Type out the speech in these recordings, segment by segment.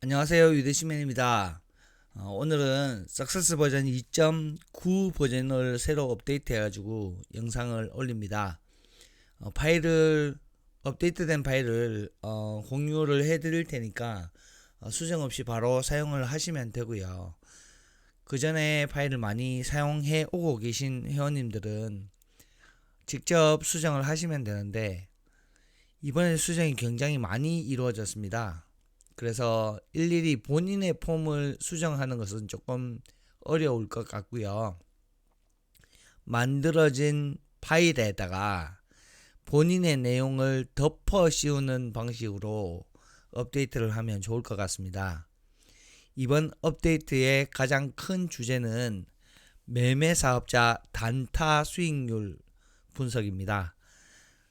안녕하세요. 유대시맨입니다. 오늘은 석세스 버전 2.9 버전을 새로 업데이트 해가지고 영상을 올립니다. 업데이트된 파일을 공유를 해드릴 테니까 수정 없이 바로 사용을 하시면 되고요. 그 전에 파일을 많이 사용해 오고 계신 회원님들은 직접 수정을 하시면 되는데, 이번에 수정이 굉장히 많이 이루어졌습니다. 그래서 일일이 본인의 폼을 수정하는 것은 조금 어려울 것 같고요. 만들어진 파일에다가 본인의 내용을 덮어 씌우는 방식으로 업데이트를 하면 좋을 것 같습니다. 이번 업데이트의 가장 큰 주제는 매매 사업자 단타 수익률 분석입니다.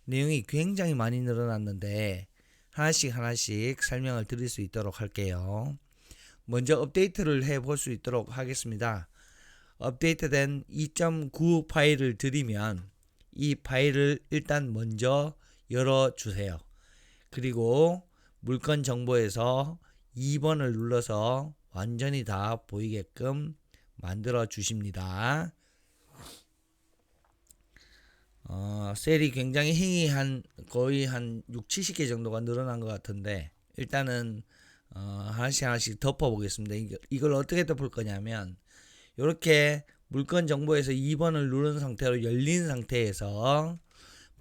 내용이 굉장히 많이 늘어났는데 하나씩 설명을 드릴 수 있도록 할게요. 먼저 업데이트를 해볼 수 있도록 하겠습니다. 업데이트된 2.9 파일을 드리면 이 파일을 일단 먼저 열어주세요. 그리고 물건 정보에서 2번을 눌러서 완전히 다 보이게끔 만들어 주십니다. 셀이 굉장히 거의 한 6, 70개 정도가 늘어난 것 같은데, 일단은 하나씩 덮어 보겠습니다. 이걸 어떻게 덮을 거냐면, 이렇게 물건 정보에서 2번을 누른 상태로 열린 상태에서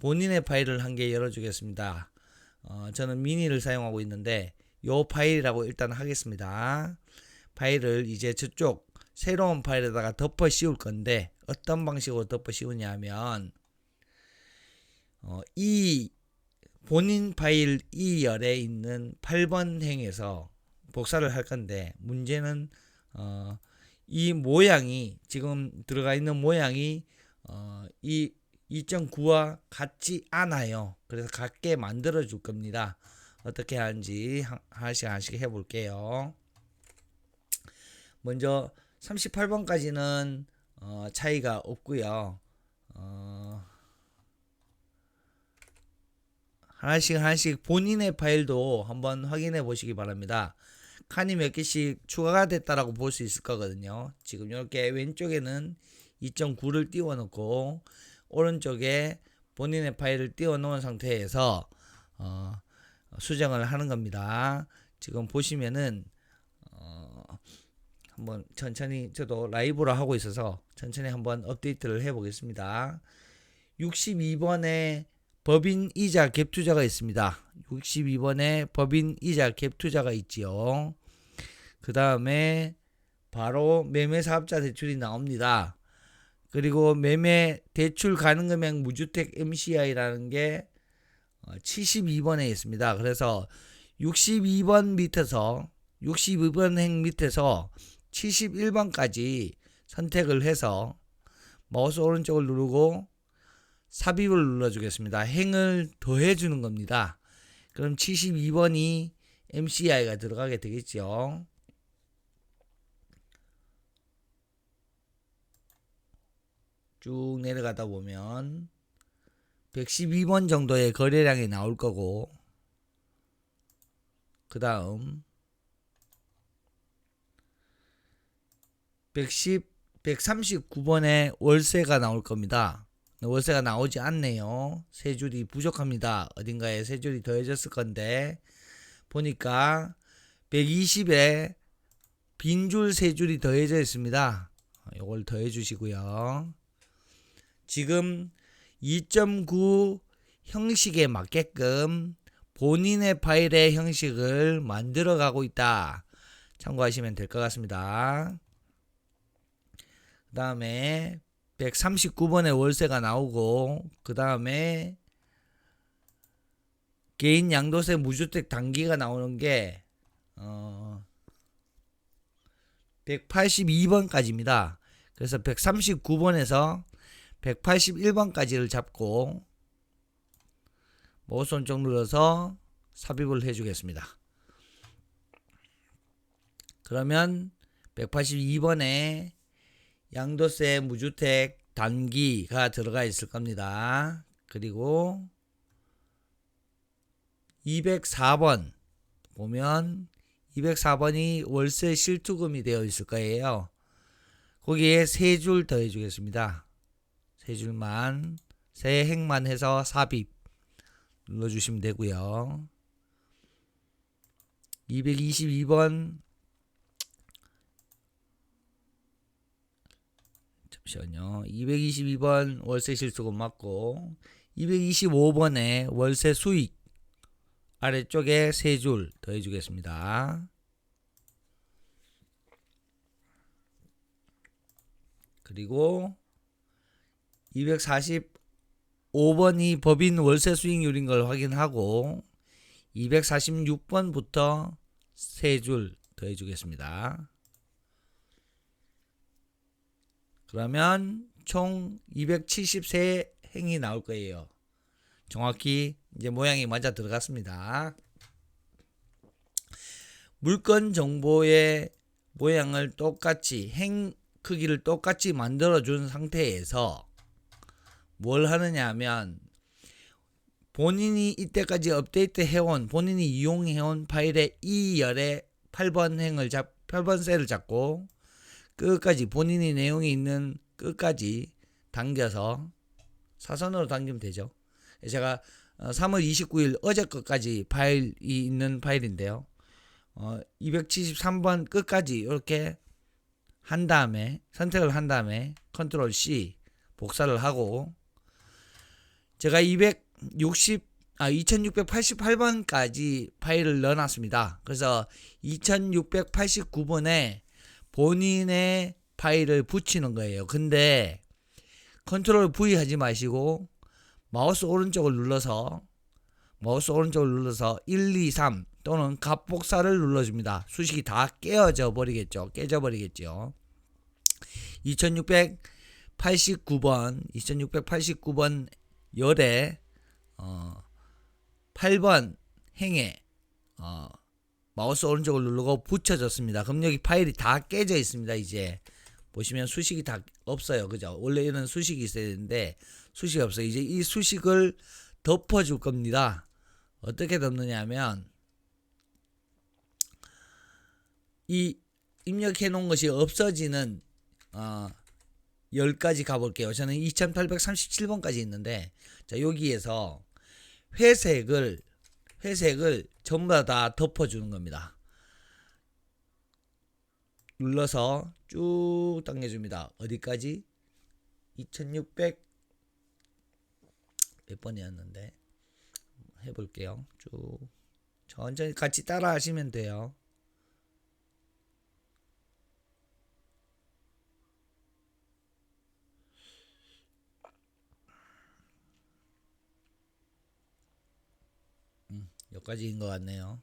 본인의 파일을 한 개 열어주겠습니다. 저는 미니를 사용하고 있는데 이 파일이라고 일단 하겠습니다. 파일을 이제 저쪽 새로운 파일에다가 덮어 씌울 건데, 어떤 방식으로 덮어 씌우냐 하면, 이 본인 파일 2열에 있는 8번 행에서 복사를 할 건데, 문제는 이 모양이, 지금 들어가 있는 모양이 이 2.9와 같지 않아요. 그래서 같게 만들어 줄 겁니다. 어떻게 하는지 하나씩 해볼게요. 먼저 38번까지는 차이가 없고요. 하나씩 본인의 파일도 한번 확인해 보시기 바랍니다. 칸이 몇 개씩 추가가 됐다라고 볼 수 있을 거거든요. 지금 이렇게 왼쪽에는 2.9를 띄워 놓고 오른쪽에 본인의 파일을 띄워 놓은 상태에서 수정을 하는 겁니다. 지금 보시면은 한번 천천히, 저도 라이브로 하고 있어서 천천히 한번 업데이트를 해 보겠습니다. 62번에 법인 이자 갭 투자가 있습니다. 62번에 법인 이자 갭 투자가 있지요. 그 다음에 바로 매매 사업자 대출이 나옵니다. 그리고 매매 대출 가능 금액 무주택 MCI라는 게 72번에 있습니다. 그래서 62번 밑에서 62번 행 밑에서 71번까지 선택을 해서 마우스 오른쪽을 누르고 삽입을 눌러주겠습니다. 행을 더해주는 겁니다. 그럼 72번이 MCI가 들어가게 되겠죠. 쭉 내려가다 보면 112번 정도의 거래량이 나올 거고, 그 다음 139번에 월세가 나올 겁니다. 월세가 나오지 않네요. 세 줄이 부족합니다. 어딘가에 세 줄이 더해졌을 건데, 보니까 120에 빈줄 세 줄이 더해져 있습니다. 이걸 더해 주시고요. 지금 2.9 형식에 맞게끔 본인의 파일의 형식을 만들어 가고 있다. 참고하시면 될 것 같습니다. 그 다음에 139번에 월세가 나오고, 그 다음에 개인 양도세 무주택 단기가 나오는 게 182번까지입니다. 그래서 139번에서 181번까지를 잡고 마우스 오른쪽 눌러서 삽입을 해주겠습니다. 그러면 182번에 양도세 무주택 단기가 들어가 있을 겁니다. 그리고 204번 보면 204번이 월세 실투금이 되어 있을 거예요. 거기에 3줄 더해 주겠습니다. 3줄만, 3행만 해서 삽입 눌러주시면 되고요. 222번, 잠시만요. 222번 월세 실투금 맞고, 225번에 월세 수익 아래쪽에 3줄 더해 주겠습니다. 그리고 245번이 법인 월세 수익률인 걸 확인하고 246번부터 3줄 더해 주겠습니다. 그러면 총 273행이 나올 거예요. 정확히 이제 모양이 맞아 들어갔습니다. 물건 정보의 모양을 똑같이 행 크기를 똑같이 만들어 준 상태에서 뭘 하느냐 하면 본인이 이때까지 업데이트 해온 본인이 이용해온 파일의 2열의 8번 셀을 잡고 끝까지 본인이 내용이 있는 끝까지 당겨서 사선으로 당기면 되죠. 제가 3월 29일 어제 것까지 파일이 있는 파일인데요. 273번 끝까지 이렇게 한 다음에 선택을 한 다음에 컨트롤 C 복사를 하고 제가 2688번까지 파일을 넣어놨습니다. 그래서 2689번에 본인의 파일을 붙이는 거예요. 근데 컨트롤 V 하지 마시고 마우스 오른쪽을 눌러서 1, 2, 3 또는 갑복사를 눌러줍니다. 수식이 다 깨져버리겠죠. 2689번 열에 8번 행에 마우스 오른쪽을 누르고 붙여졌습니다. 그럼 여기 파일이 다 깨져 있습니다. 이제 보시면 수식이 다 없어요. 그죠? 원래는 수식이 있어야 되는데 수식이 없어요. 이제 이 수식을 덮어줄 겁니다. 어떻게 덮느냐 하면 이 입력해 놓은 것이 없어지는 10까지 가볼게요. 저는 2837번까지 있는데 자 여기에서 회색을 전부 다 덮어주는 겁니다. 눌러서 쭉 당겨줍니다. 어디까지? 2600 몇 번이었는데 해볼게요. 쭉 천천히 같이 따라 하시면 돼요. 여기까지인 것 같네요.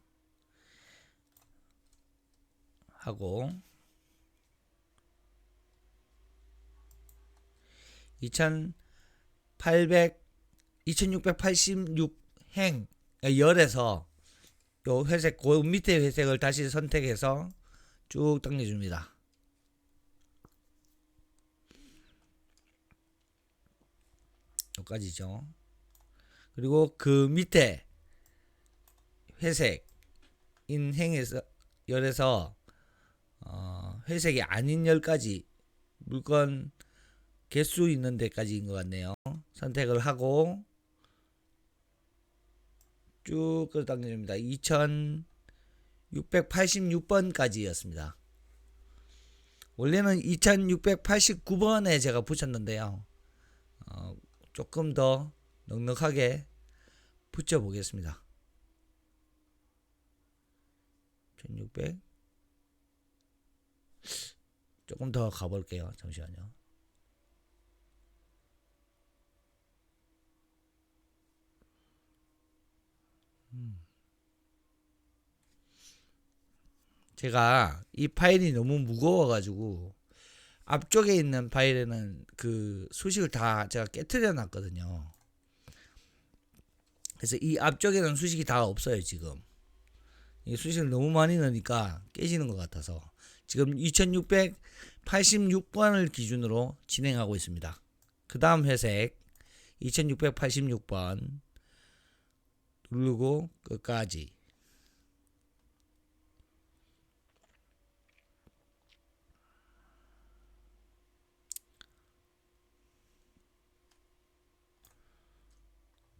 하고 2686행 열에서 요 회색 그 밑에 회색을 다시 선택해서 쭉 당겨줍니다. 여기까지죠. 그리고 그 밑에 회색인 행에서 열에서 회색이 아닌 열까지 물건 개수 있는 데까지인 것 같네요. 선택을 하고 쭉 끌어당겨줍니다. 2686번까지였습니다. 원래는 2689번에 제가 붙였는데요. 조금 더 넉넉하게 붙여보겠습니다. 1600 조금 더 가볼게요. 잠시만요. 제가 이 파일이 너무 무거워가지고 앞쪽에 있는 파일에는 그 수식을 다 제가 깨트려 놨거든요. 그래서 이 앞쪽에는 수식이 다 없어요. 지금 이 수식을 너무 많이 넣으니까 깨지는 것 같아서 지금 2686번을 기준으로 진행하고 있습니다. 그 다음 회색 2686번 누르고 끝까지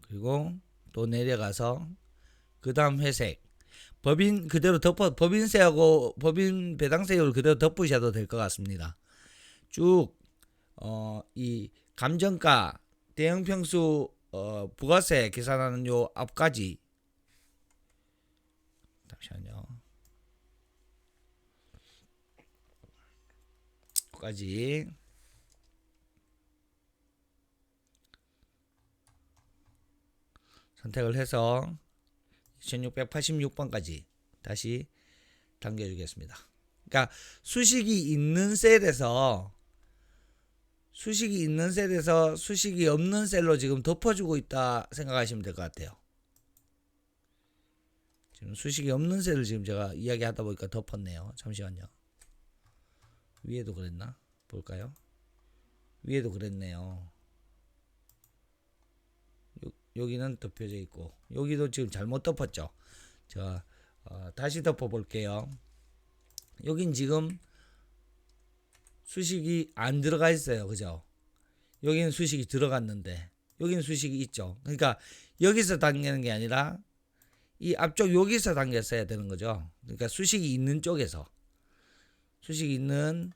그리고 또 내려가서 그 다음 회색 법인 그대로 법인세하고 법인 배당세율 그대로 덮으셔도 될 것 같습니다. 쭉 이 감정가 대형평수 부가세 계산하는 요 앞까지 잠시만요. 까지 선택을 해서 2686번까지 다시 당겨주겠습니다. 그러니까 수식이 있는 셀에서 수식이 없는 셀로 지금 덮어주고 있다 생각하시면 될 것 같아요. 지금 수식이 없는 셀을 지금 제가 이야기하다 보니까 덮었네요. 잠시만요. 위에도 그랬나? 볼까요? 위에도 그랬네요. 여기는 덮여져 있고 여기도 지금 잘못 덮었죠. 자, 다시 덮어 볼게요. 여긴 지금 수식이 안 들어가 있어요. 그죠? 여기는 수식이 들어갔는데 여기는 수식이 있죠. 그러니까 여기서 당기는 게 아니라 이 앞쪽 여기서 당겼어야 되는 거죠. 그러니까 수식이 있는 쪽에서 수식이 있는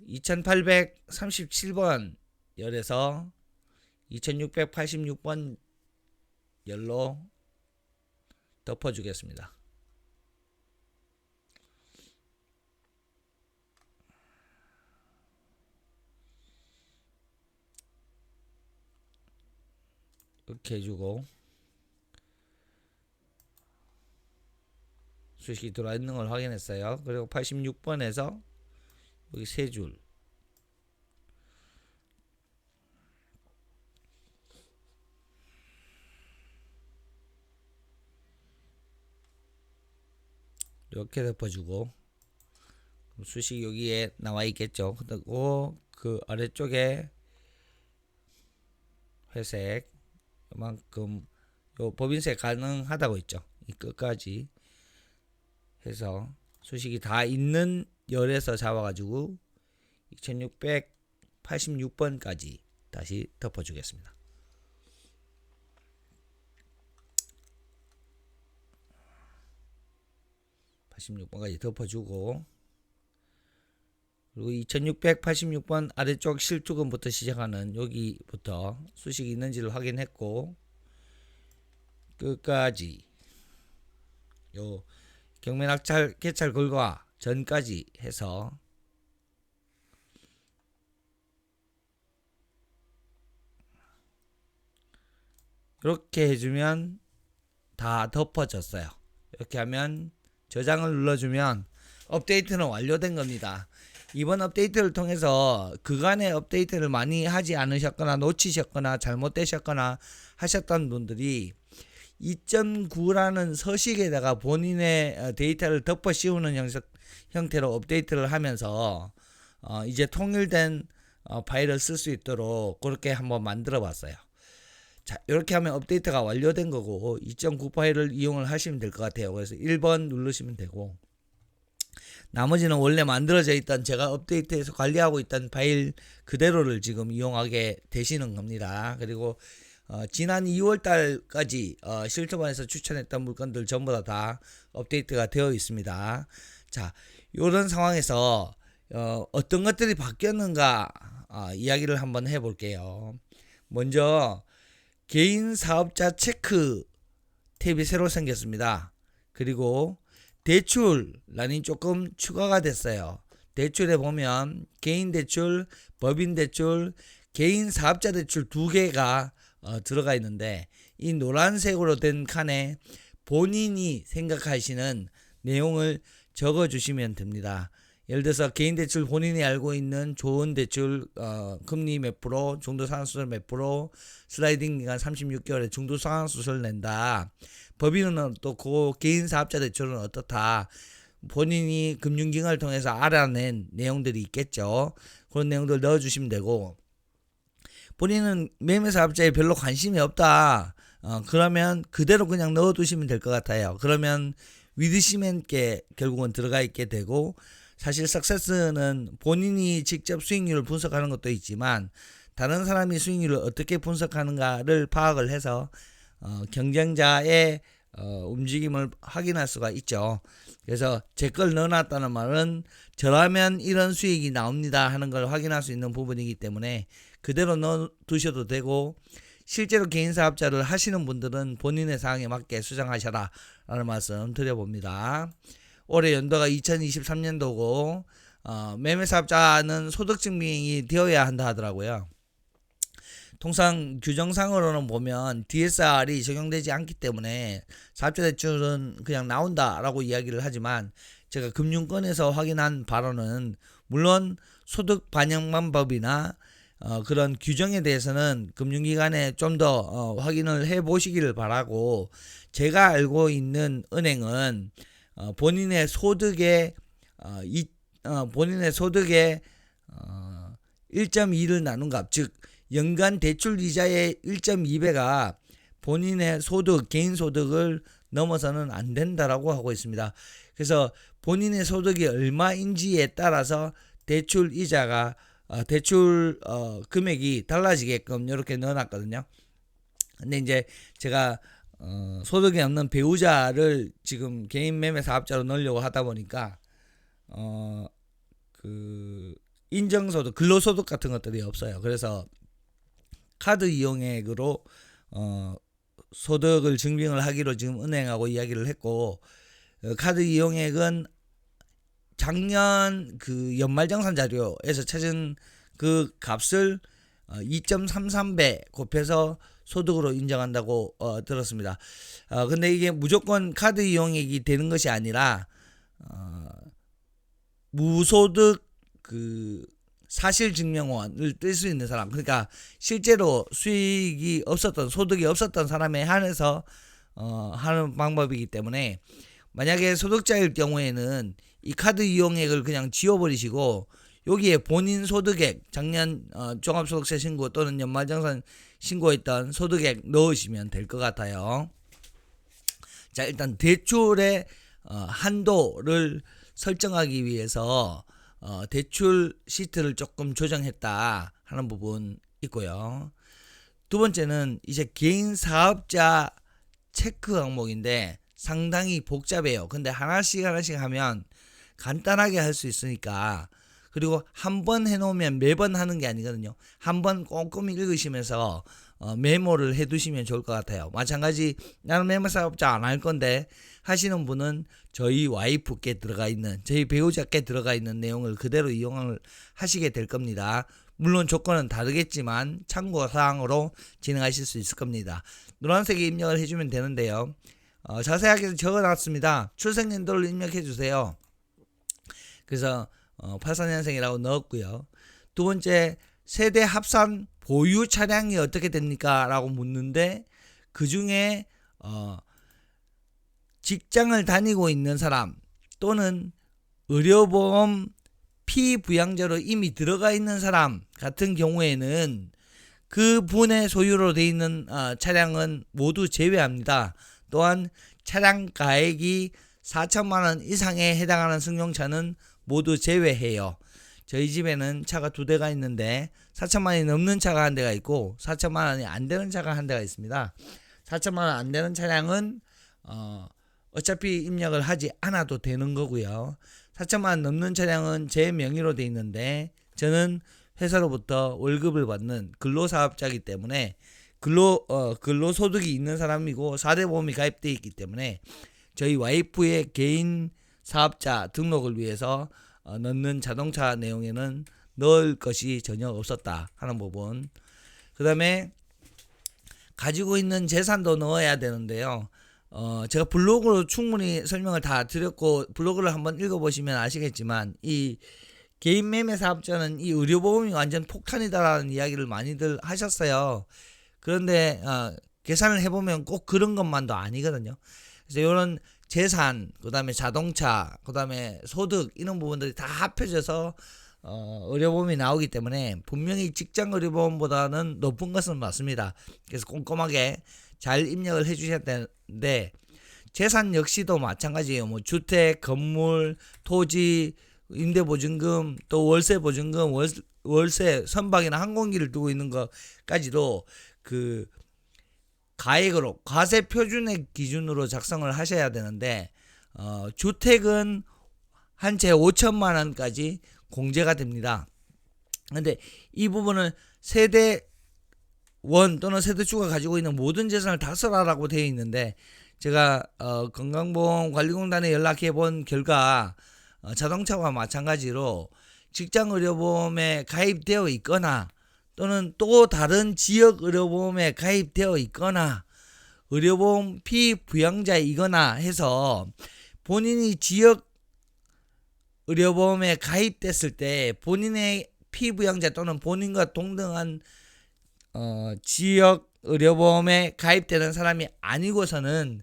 2837번 열에서 2686번 열로 덮어주겠습니다. 이렇게 해주고 수식이 들어와 있는 걸 확인했어요. 그리고 86번에서 여기 세 줄 이렇게 덮어주고 수식이 여기에 나와 있겠죠. 그리고 그 아래쪽에 회색 이만큼 요 법인세 가능하다고 있죠. 이 끝까지 해서 수식이 다 있는 열에서 잡아가지고 2686번까지 다시 덮어주겠습니다. (86번까지) 덮어주고 그리고 2686번 아래쪽 실투금부터 시작하는 여기부터 수식이 있는지를 확인했고 끝까지 요 경매낙찰 개찰 결과 전까지 해서 이렇게 해주면 다 덮어졌어요. 이렇게 하면 저장을 눌러주면 업데이트는 완료된 겁니다. 이번 업데이트를 통해서 그간의 업데이트를 많이 하지 않으셨거나 놓치셨거나 잘못되셨거나 하셨던 분들이 2.9라는 서식에다가 본인의 데이터를 덮어 씌우는 형태로 업데이트를 하면서 이제 통일된 파일을 쓸 수 있도록 그렇게 한번 만들어 봤어요. 자, 이렇게 하면 업데이트가 완료된 거고 2.9 파일을 이용을 하시면 될 것 같아요. 그래서 1번 누르시면 되고 나머지는 원래 만들어져 있던 제가 업데이트해서 관리하고 있던 파일 그대로를 지금 이용하게 되시는 겁니다. 그리고 지난 2월달까지 실토반에서 추천했던 물건들 전부 다 업데이트가 되어 있습니다. 자, 이런 상황에서 어떤 것들이 바뀌었는가 이야기를 한번 해볼게요. 먼저 개인 사업자 체크 탭이 새로 생겼습니다. 그리고 대출란이 조금 추가가 됐어요. 대출에 보면 개인 대출, 법인 대출, 개인 사업자 대출 두 개가 들어가 있는데 이 노란색으로 된 칸에 본인이 생각하시는 내용을 적어 주시면 됩니다. 예를 들어서 개인 대출 본인이 알고 있는 좋은 대출 금리 몇 프로, 중도 상환수수료 몇 프로, 슬라이딩 기간 36개월에 중도 상환수수료를 낸다. 법인은 또 그 개인 사업자 대출은 어떻다. 본인이 금융기관을 통해서 알아낸 내용들이 있겠죠. 그런 내용들 넣어주시면 되고 본인은 매매사업자에 별로 관심이 없다. 그러면 그대로 그냥 넣어두시면 될 것 같아요. 그러면 믿으시면 게 결국은 들어가 있게 되고 사실 석세스는 본인이 직접 수익률을 분석하는 것도 있지만 다른 사람이 수익률을 어떻게 분석하는가를 파악을 해서 경쟁자의 움직임을 확인할 수가 있죠. 그래서 제 걸 넣어놨다는 말은 저라면 이런 수익이 나옵니다 하는 걸 확인할 수 있는 부분이기 때문에 그대로 넣어두셔도 되고, 실제로 개인사업자를 하시는 분들은 본인의 상황에 맞게 수정하셔라 라는 말씀 드려봅니다. 올해 연도가 2023년도고 매매사업자는 소득증명이 되어야 한다 하더라고요. 통상 규정상으로는 보면 DSR이 적용되지 않기 때문에 사업자대출은 그냥 나온다라고 이야기를 하지만, 제가 금융권에서 확인한 바로는 물론 소득 반영 방법이나 그런 규정에 대해서는 금융기관에 좀 더 확인을 해 보시기를 바라고, 제가 알고 있는 은행은 본인의 소득의 1.2를 나눈 값, 즉 연간 대출 이자의 1.2배가 본인의 소득, 개인 소득을 넘어서는 안 된다라고 하고 있습니다. 그래서 본인의 소득이 얼마인지에 따라서 대출 이자가 금액이 달라지게끔 이렇게 넣어놨거든요. 근데 이제 제가 소득이 없는 배우자를 지금 개인 매매 사업자로 넣으려고 하다 보니까 그 인정소득, 근로소득 같은 것들이 없어요. 그래서 카드 이용액으로 소득을 증빙을 하기로 지금 은행하고 이야기를 했고, 카드 이용액은 작년 그 연말정산 자료에서 찾은 그 값을 2.33배 곱해서 소득으로 인정한다고 들었습니다. 근데 이게 무조건 카드 이용액이 되는 것이 아니라 무소득 그 사실증명원을 뜰 수 있는 사람, 그러니까 실제로 수익이 없었던, 소득이 없었던 사람에 한해서 하는 방법이기 때문에, 만약에 소득자일 경우에는 이 카드 이용액을 그냥 지워버리시고 여기에 본인 소득액, 작년 종합소득세 신고 또는 연말정산 신고했던 소득액 넣으시면 될 것 같아요. 자, 일단 대출의 한도를 설정하기 위해서 대출 시트를 조금 조정했다 하는 부분 있고요. 두 번째는 이제 개인 사업자 체크 항목인데 상당히 복잡해요. 근데 하나씩 하면 간단하게 할 수 있으니까, 그리고 한 번 해놓으면 매번 하는 게 아니거든요. 한 번 꼼꼼히 읽으시면서 메모를 해두시면 좋을 것 같아요. 마찬가지 나는 매매 사업자 안 할 건데 하시는 분은 저희 와이프께 들어가 있는, 저희 배우자께 들어가 있는 내용을 그대로 이용을 하시게 될 겁니다. 물론 조건은 다르겠지만 참고사항으로 진행하실 수 있을 겁니다. 노란색에 입력을 해주면 되는데요. 자세하게 적어놨습니다. 출생연도를 입력해주세요. 그래서 84년생이라고 넣었고요. 두 번째, 세대 합산 보유 차량이 어떻게 됩니까? 라고 묻는데, 그 중에 직장을 다니고 있는 사람 또는 의료보험 피부양자로 이미 들어가 있는 사람 같은 경우에는 그 분의 소유로 되어 있는 차량은 모두 제외합니다. 또한 차량 가액이 4천만원 이상에 해당하는 승용차는 모두 제외해요. 저희 집에는 차가 2대가 있는데 4천만원이 넘는 차가 한 대가 있고 4천만원이 안 되는 차가 한 대가 있습니다. 4천만원 안 되는 차량은 어차피 입력을 하지 않아도 되는 거고요. 4천만원 넘는 차량은 제 명의로 돼 있는데 저는 회사로부터 월급을 받는 근로사업자이기 때문에 근로소득이 있는 사람이고 4대 보험이 가입되어 있기 때문에 저희 와이프의 개인 사업자 등록을 위해서 넣는 자동차 내용에는 넣을 것이 전혀 없었다 하는 부분. 그 다음에 가지고 있는 재산도 넣어야 되는데요. 제가 블로그로 충분히 설명을 다 드렸고 블로그를 한번 읽어보시면 아시겠지만, 이 개인 매매 사업자는 이 의료보험이 완전 폭탄이다라는 이야기를 많이들 하셨어요. 그런데 계산을 해보면 꼭 그런 것만도 아니거든요. 그래서 이런 재산, 그 다음에 자동차, 그 다음에 소득, 이런 부분들이 다 합해져서 의료보험이 나오기 때문에 분명히 직장 의료보험보다는 높은 것은 맞습니다. 그래서 꼼꼼하게 잘 입력을 해주셔야 되는데, 재산 역시도 마찬가지예요. 뭐 주택, 건물, 토지, 임대보증금, 또 월세보증금, 월세, 선박이나 항공기를 두고 있는 것까지도 그 가액으로 과세 표준액 기준으로 작성을 하셔야 되는데 주택은 한 채 5천만 원까지 공제가 됩니다. 근데 이 부분은 세대원 또는 세대주가 가지고 있는 모든 재산을 다 써라라고 되어 있는데, 제가 건강보험관리공단에 연락해 본 결과 자동차와 마찬가지로 직장의료보험에 가입되어 있거나 또는 또 다른 지역의료보험에 가입되어 있거나 의료보험 피부양자이거나 해서 본인이 지역의료보험에 가입됐을 때 본인의 피부양자 또는 본인과 동등한 지역의료보험에 가입되는 사람이 아니고서는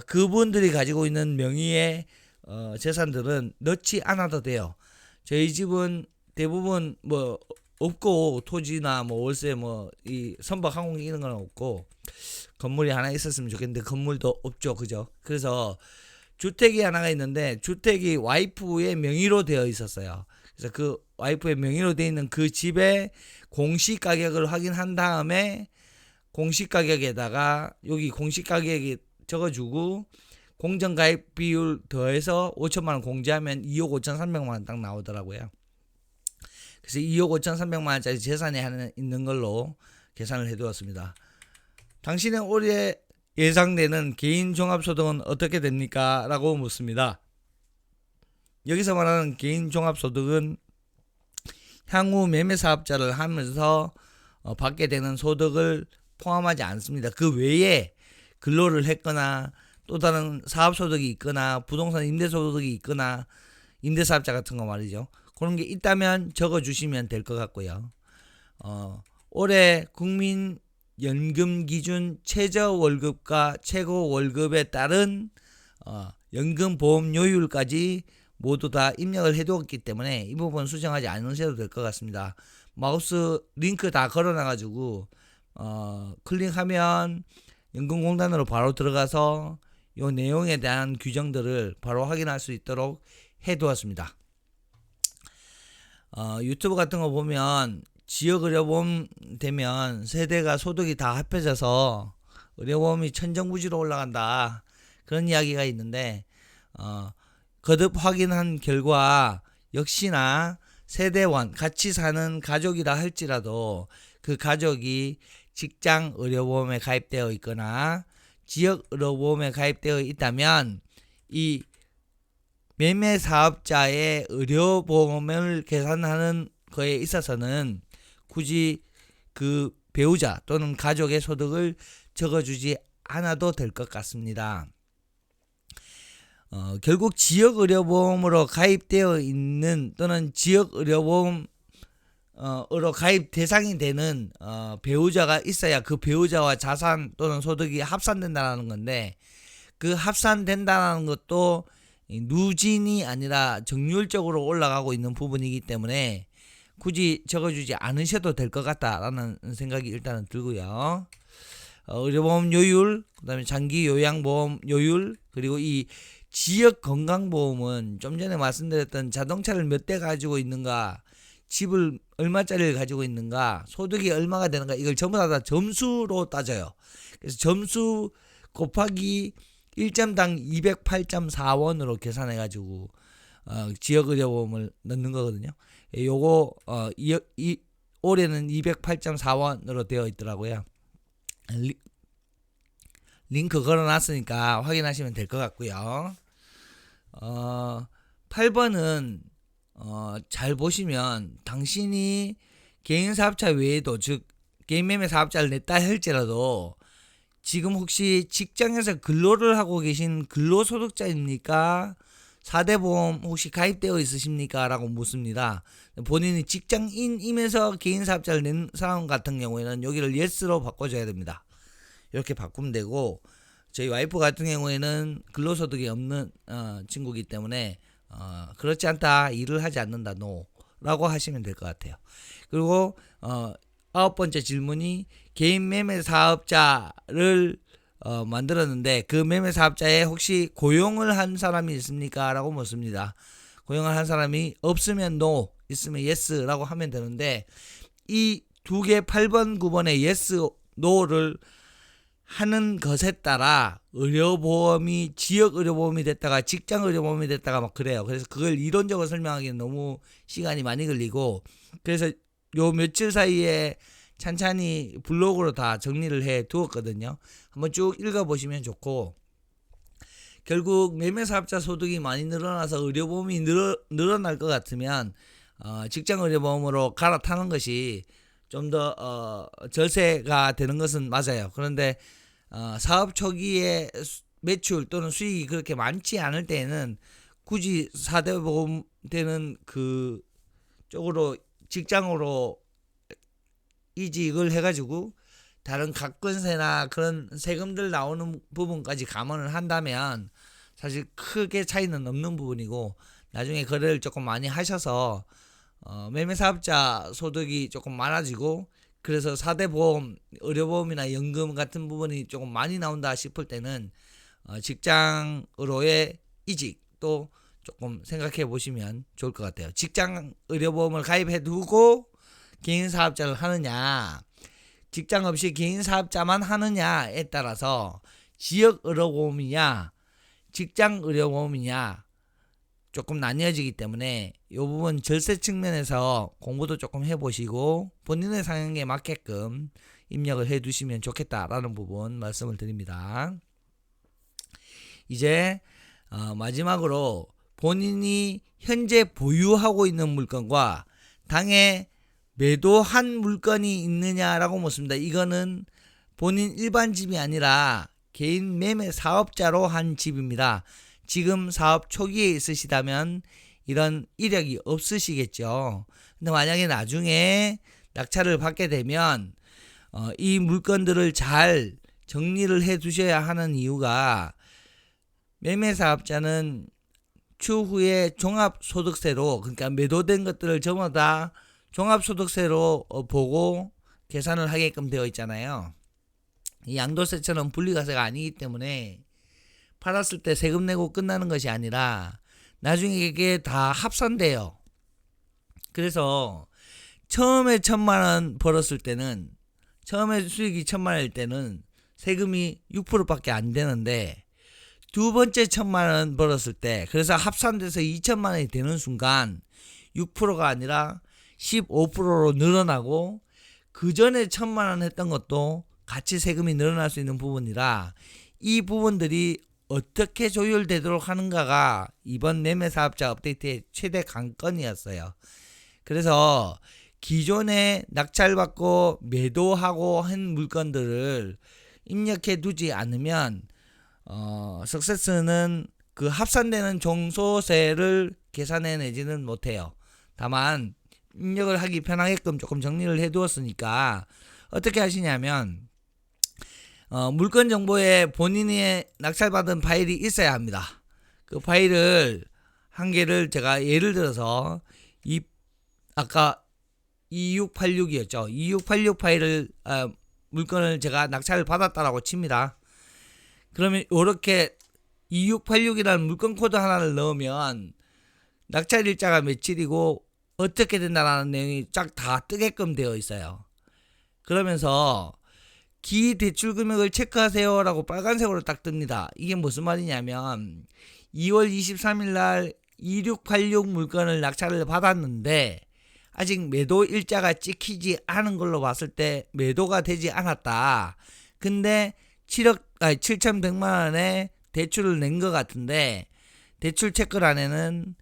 그분들이 가지고 있는 명의의 재산들은 넣지 않아도 돼요. 저희 집은 대부분 뭐 없고, 토지나 뭐 월세 뭐 이 선박 항공기 이런 건 없고, 건물이 하나 있었으면 좋겠는데 건물도 없죠, 그죠? 그래서 주택이 하나가 있는데 주택이 와이프의 명의로 되어 있었어요. 그래서 그 와이프의 명의로 되어 있는 그 집의 공시 가격을 확인한 다음에 공시 가격에다가 여기 공시 가격이 적어주고 공정가입 비율 더해서 5천만 원 공제하면 2억 5,300만 원 딱 나오더라고요. 그래서 2억 5,300만 원짜리 재산이 하나 있는 걸로 계산을 해두었습니다. 당신의 올해 예상되는 개인 종합소득은 어떻게 됩니까? 라고 묻습니다. 여기서 말하는 개인 종합소득은 향후 매매사업자를 하면서 받게 되는 소득을 포함하지 않습니다. 그 외에 근로를 했거나 또 다른 사업소득이 있거나 부동산 임대소득이 있거나 임대사업자 같은 거 말이죠. 그런 게 있다면 적어주시면 될 것 같고요. 올해 국민연금 기준 최저월급과 최고월급에 따른 연금보험료율까지 모두 다 입력을 해두었기 때문에 이 부분 수정하지 않으셔도 될 것 같습니다. 마우스 링크 다 걸어놔가지고 클릭하면 연금공단으로 바로 들어가서 이 내용에 대한 규정들을 바로 확인할 수 있도록 해두었습니다. 유튜브 같은 거 보면 지역의료보험 되면 세대가 소득이 다 합해져서 의료보험이 천정부지로 올라간다, 그런 이야기가 있는데 거듭 확인한 결과 역시나 세대원, 같이 사는 가족이라 할지라도 그 가족이 직장 의료보험에 가입되어 있거나 지역 의료보험에 가입되어 있다면 이 매매사업자의 의료보험을 계산하는 거에 있어서는 굳이 그 배우자 또는 가족의 소득을 적어주지 않아도 될 것 같습니다. 결국 지역의료보험으로 가입되어 있는 또는 지역의료보험으로 가입 대상이 되는 배우자가 있어야 그 배우자와 자산 또는 소득이 합산된다는 건데, 그 합산된다는 것도 누진이 아니라 정률적으로 올라가고 있는 부분이기 때문에 굳이 적어주지 않으셔도 될 것 같다라는 생각이 일단은 들고요. 의료보험 요율, 그 다음에 장기 요양보험 요율, 그리고 이 지역 건강보험은 좀 전에 말씀드렸던 자동차를 몇 대 가지고 있는가, 집을 얼마짜리를 가지고 있는가, 소득이 얼마가 되는가, 이걸 전부 다 점수로 따져요. 그래서 점수 곱하기 1점당 208.4원으로 계산해가지고 지역의료보험을 넣는 거거든요. 요거 올해는 208.4원으로 되어 있더라고요. 링크 걸어놨으니까 확인하시면 될 것 같고요. 8번은 잘 보시면 당신이 개인사업자 외에도, 즉 개인매매사업자를 냈다 할지라도 지금 혹시 직장에서 근로를 하고 계신 근로소득자입니까? 4대 보험 혹시 가입되어 있으십니까? 라고 묻습니다. 본인이 직장인이면서 개인사업자를 낸 사람 같은 경우에는 여기를 yes로 바꿔줘야 됩니다. 이렇게 바꾸면 되고, 저희 와이프 같은 경우에는 근로소득이 없는 친구이기 때문에 그렇지 않다, 일을 하지 않는다, no 라고 하시면 될 것 같아요. 그리고 9번째 질문이 개인 매매 사업자를 만들었는데 그 매매 사업자에 혹시 고용을 한 사람이 있습니까? 라고 묻습니다. 고용을 한 사람이 없으면 no, 있으면 yes라고 하면 되는데 이 두 개 8번 9번의 yes, no를 하는 것에 따라 의료보험이 지역 의료보험이 됐다가 직장 의료보험이 됐다가 막 그래요. 그래서 그걸 이론적으로 설명하기는 너무 시간이 많이 걸리고, 그래서 요 며칠 사이에 찬찬히 블로그로 다 정리를 해 두었거든요. 한번 쭉 읽어보시면 좋고, 결국 매매사업자 소득이 많이 늘어나서 의료보험이 늘어날 것 같으면 직장 의료보험으로 갈아타는 것이 좀 더 절세가 되는 것은 맞아요. 그런데 사업 초기에 매출 또는 수익이 그렇게 많지 않을 때에는 굳이 4대 보험 되는 그 쪽으로 직장으로 이직을 해가지고 다른 가권세나 그런 세금들 나오는 부분까지 감안을 한다면 사실 크게 차이는 없는 부분이고, 나중에 거래를 조금 많이 하셔서 매매사업자 소득이 조금 많아지고, 그래서 4대 보험, 의료보험이나 연금 같은 부분이 조금 많이 나온다 싶을 때는 직장으로의 이직도 조금 생각해 보시면 좋을 것 같아요. 직장 의료보험을 가입해 두고 개인 사업자를 하느냐, 직장 없이 개인 사업자만 하느냐에 따라서 지역 의료보험이냐 직장 의료보험이냐 조금 나뉘어지기 때문에 이 부분 절세 측면에서 공부도 조금 해보시고 본인의 상황에 맞게끔 입력을 해두시면 좋겠다라는 부분 말씀을 드립니다. 이제 마지막으로 본인이 현재 보유하고 있는 물건과 당해 매도한 물건이 있느냐라고 묻습니다. 이거는 본인 일반 집이 아니라 개인 매매 사업자로 한 집입니다. 지금 사업 초기에 있으시다면 이런 이력이 없으시겠죠. 근데 만약에 나중에 낙찰을 받게 되면 이 물건들을 잘 정리를 해 두셔야 하는 이유가, 매매사업자는 추후에 종합소득세로, 그러니까 매도된 것들을 전부 다 종합소득세로 보고 계산을 하게끔 되어 있잖아요. 이 양도세처럼 분리과세가 아니기 때문에 팔았을 때 세금 내고 끝나는 것이 아니라 나중에 이게 다 합산돼요. 그래서 처음에 1,000만원 벌었을 때는, 처음에 수익이 1,000만원일 때는 세금이 6%밖에 안 되는데, 두 번째 1,000만원 벌었을 때, 그래서 합산돼서 2,000만원이 되는 순간 6%가 아니라 15%로 늘어나고, 그 전에 1,000만원 했던 것도 같이 세금이 늘어날 수 있는 부분이라, 이 부분들이 어떻게 조율되도록 하는가가 이번 매매사업자 업데이트의 최대 관건이었어요. 그래서 기존에 낙찰받고 매도하고 한 물건들을 입력해 두지 않으면 석세스는 그 합산되는 종소세를 계산해 내지는 못해요. 다만 입력을 하기 편하게끔 조금 정리를 해 두었으니까 어떻게 하시냐면, 물건 정보에 본인이 낙찰받은 파일이 있어야 합니다. 그 파일을 한 개를 제가 예를 들어서 아까 2686이었죠. 2686 파일을 물건을 제가 낙찰을 받았다라고 칩니다. 그러면 이렇게 2686이라는 물건 코드 하나를 넣으면 낙찰 일자가 며칠이고 어떻게 된다라는 내용이 쫙 다 뜨게끔 되어 있어요. 그러면서 기대출 금액을 체크하세요 라고 빨간색으로 딱 뜹니다. 이게 무슨 말이냐면 2월 23일 날 2686 물건을 낙찰을 받았는데 아직 매도 일자가 찍히지 않은 걸로 봤을 때 매도가 되지 않았다. 근데 7,100만원의 대출을 낸 것 같은데 대출 체크란에는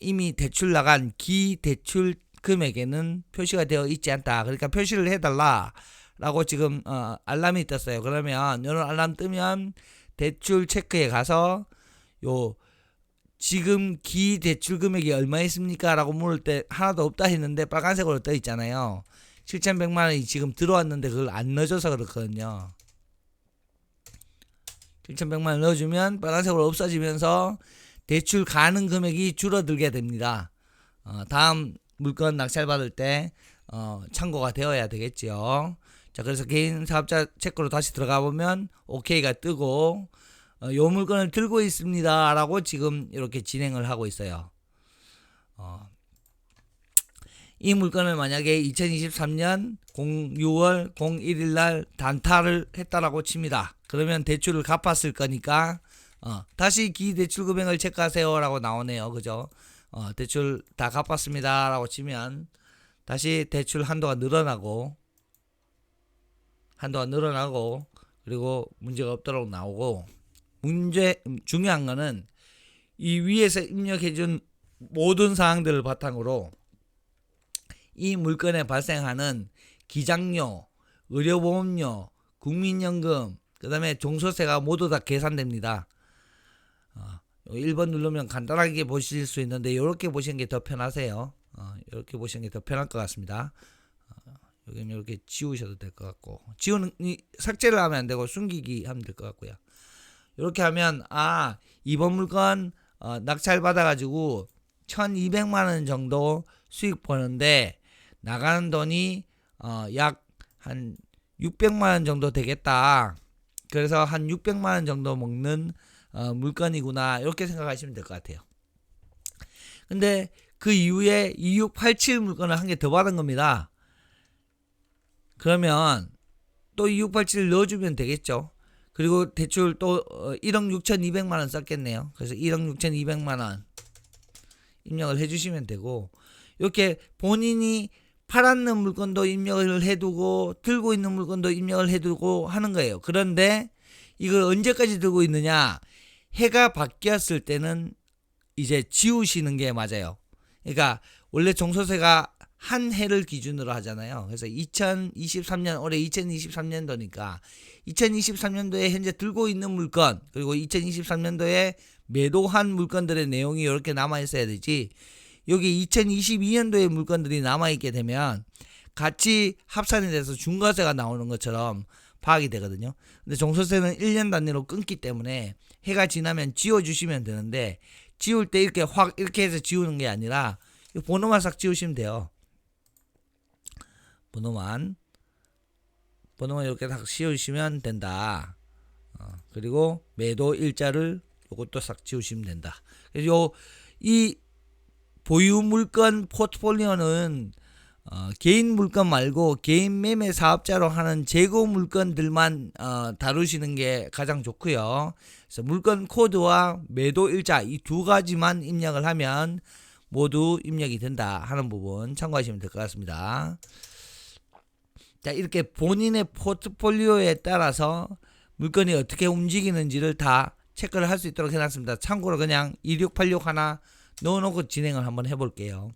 이미 대출 나간 기대출 금액에는 표시가 되어 있지 않다. 그러니까 표시를 해달라 라고 지금 알람이 떴어요. 그러면 이런 알람 뜨면 대출 체크에 가서 요 지금 기대출 금액이 얼마 있습니까? 라고 물을 때 하나도 없다 했는데 빨간색으로 떠 있잖아요. 7,100만원이 지금 들어왔는데 그걸 안 넣어줘서 그렇거든요. 7,100만원 넣어주면 빨간색으로 없어지면서 대출 가능 금액이 줄어들게 됩니다. 다음 물건 낙찰 받을 때 참고가 되어야 되겠죠. 자, 그래서 개인 사업자 체크로 다시 들어가 보면 OK가 뜨고 요 물건을 들고 있습니다 라고 지금 이렇게 진행을 하고 있어요. 이 물건을 만약에 2023년 6월 01일 날 단타를 했다라고 칩니다. 그러면 대출을 갚았을 거니까 다시 기대출 금액을 체크하세요 라고 나오네요. 그죠? 대출 다 갚았습니다 라고 치면 다시 대출 한도가 늘어나고 그리고 문제가 없도록 나오고, 중요한 거는 이 위에서 입력해준 모든 사항들을 바탕으로 이 물건에 발생하는 기장료, 의료보험료, 국민연금, 그 다음에 종소세가 모두 다 계산됩니다. 1번 누르면 간단하게 보실 수 있는데 이렇게 보시는 게 더 편하세요. 이렇게 보시는 게 더 편할 것 같습니다. 여기는 이렇게 지우셔도 될 것 같고, 삭제를 하면 안 되고 숨기기 하면 될 것 같고요. 이렇게 하면 이번 물건 낙찰 받아가지고 1200만 원 정도 수익 보는데 나가는 돈이 약 한 600만 원 정도 되겠다. 그래서 한 600만 원 정도 먹는 물건이구나, 이렇게 생각하시면 될 것 같아요. 근데 그 이후에 2687 물건을 한 개 더 받은 겁니다. 그러면 또 2687을 넣어주면 되겠죠. 그리고 대출 또 1억 6,200만 원 썼겠네요. 그래서 1억 6,200만 원 입력을 해주시면 되고, 이렇게 본인이 팔았는 물건도 입력을 해두고 들고 있는 물건도 입력을 해두고 하는 거예요. 그런데 이걸 언제까지 들고 있느냐, 해가 바뀌었을 때는 이제 지우시는 게 맞아요. 그러니까 원래 종소세가 한 해를 기준으로 하잖아요. 그래서 2023년, 올해 2023년도니까 2023년도에 현재 들고 있는 물건, 그리고 2023년도에 매도한 물건들의 내용이 이렇게 남아 있어야 되지, 여기 2022년도의 물건들이 남아 있게 되면 같이 합산이 돼서 중과세가 나오는 것처럼 파악이 되거든요. 근데 종소세는 1년 단위로 끊기 때문에 해가 지나면 지워주시면 되는데, 지울 때 이렇게 해서 지우는 게 아니라 번호만 싹 지우시면 돼요. 번호만 이렇게 싹 지우시면 된다. 그리고 매도 일자를 요것도 싹 지우시면 된다. 그래서 이 보유 물건 포트폴리오는 개인 물건 말고 개인 매매 사업자로 하는 재고 물건들만 다루시는 게 가장 좋고요. 그래서 물건 코드와 매도 일자 이 두 가지만 입력을 하면 모두 입력이 된다 하는 부분 참고하시면 될 것 같습니다. 자, 이렇게 본인의 포트폴리오에 따라서 물건이 어떻게 움직이는지를 다 체크를 할 수 있도록 해놨습니다. 참고로 그냥 2686 하나 넣어놓고 진행을 한번 해볼게요.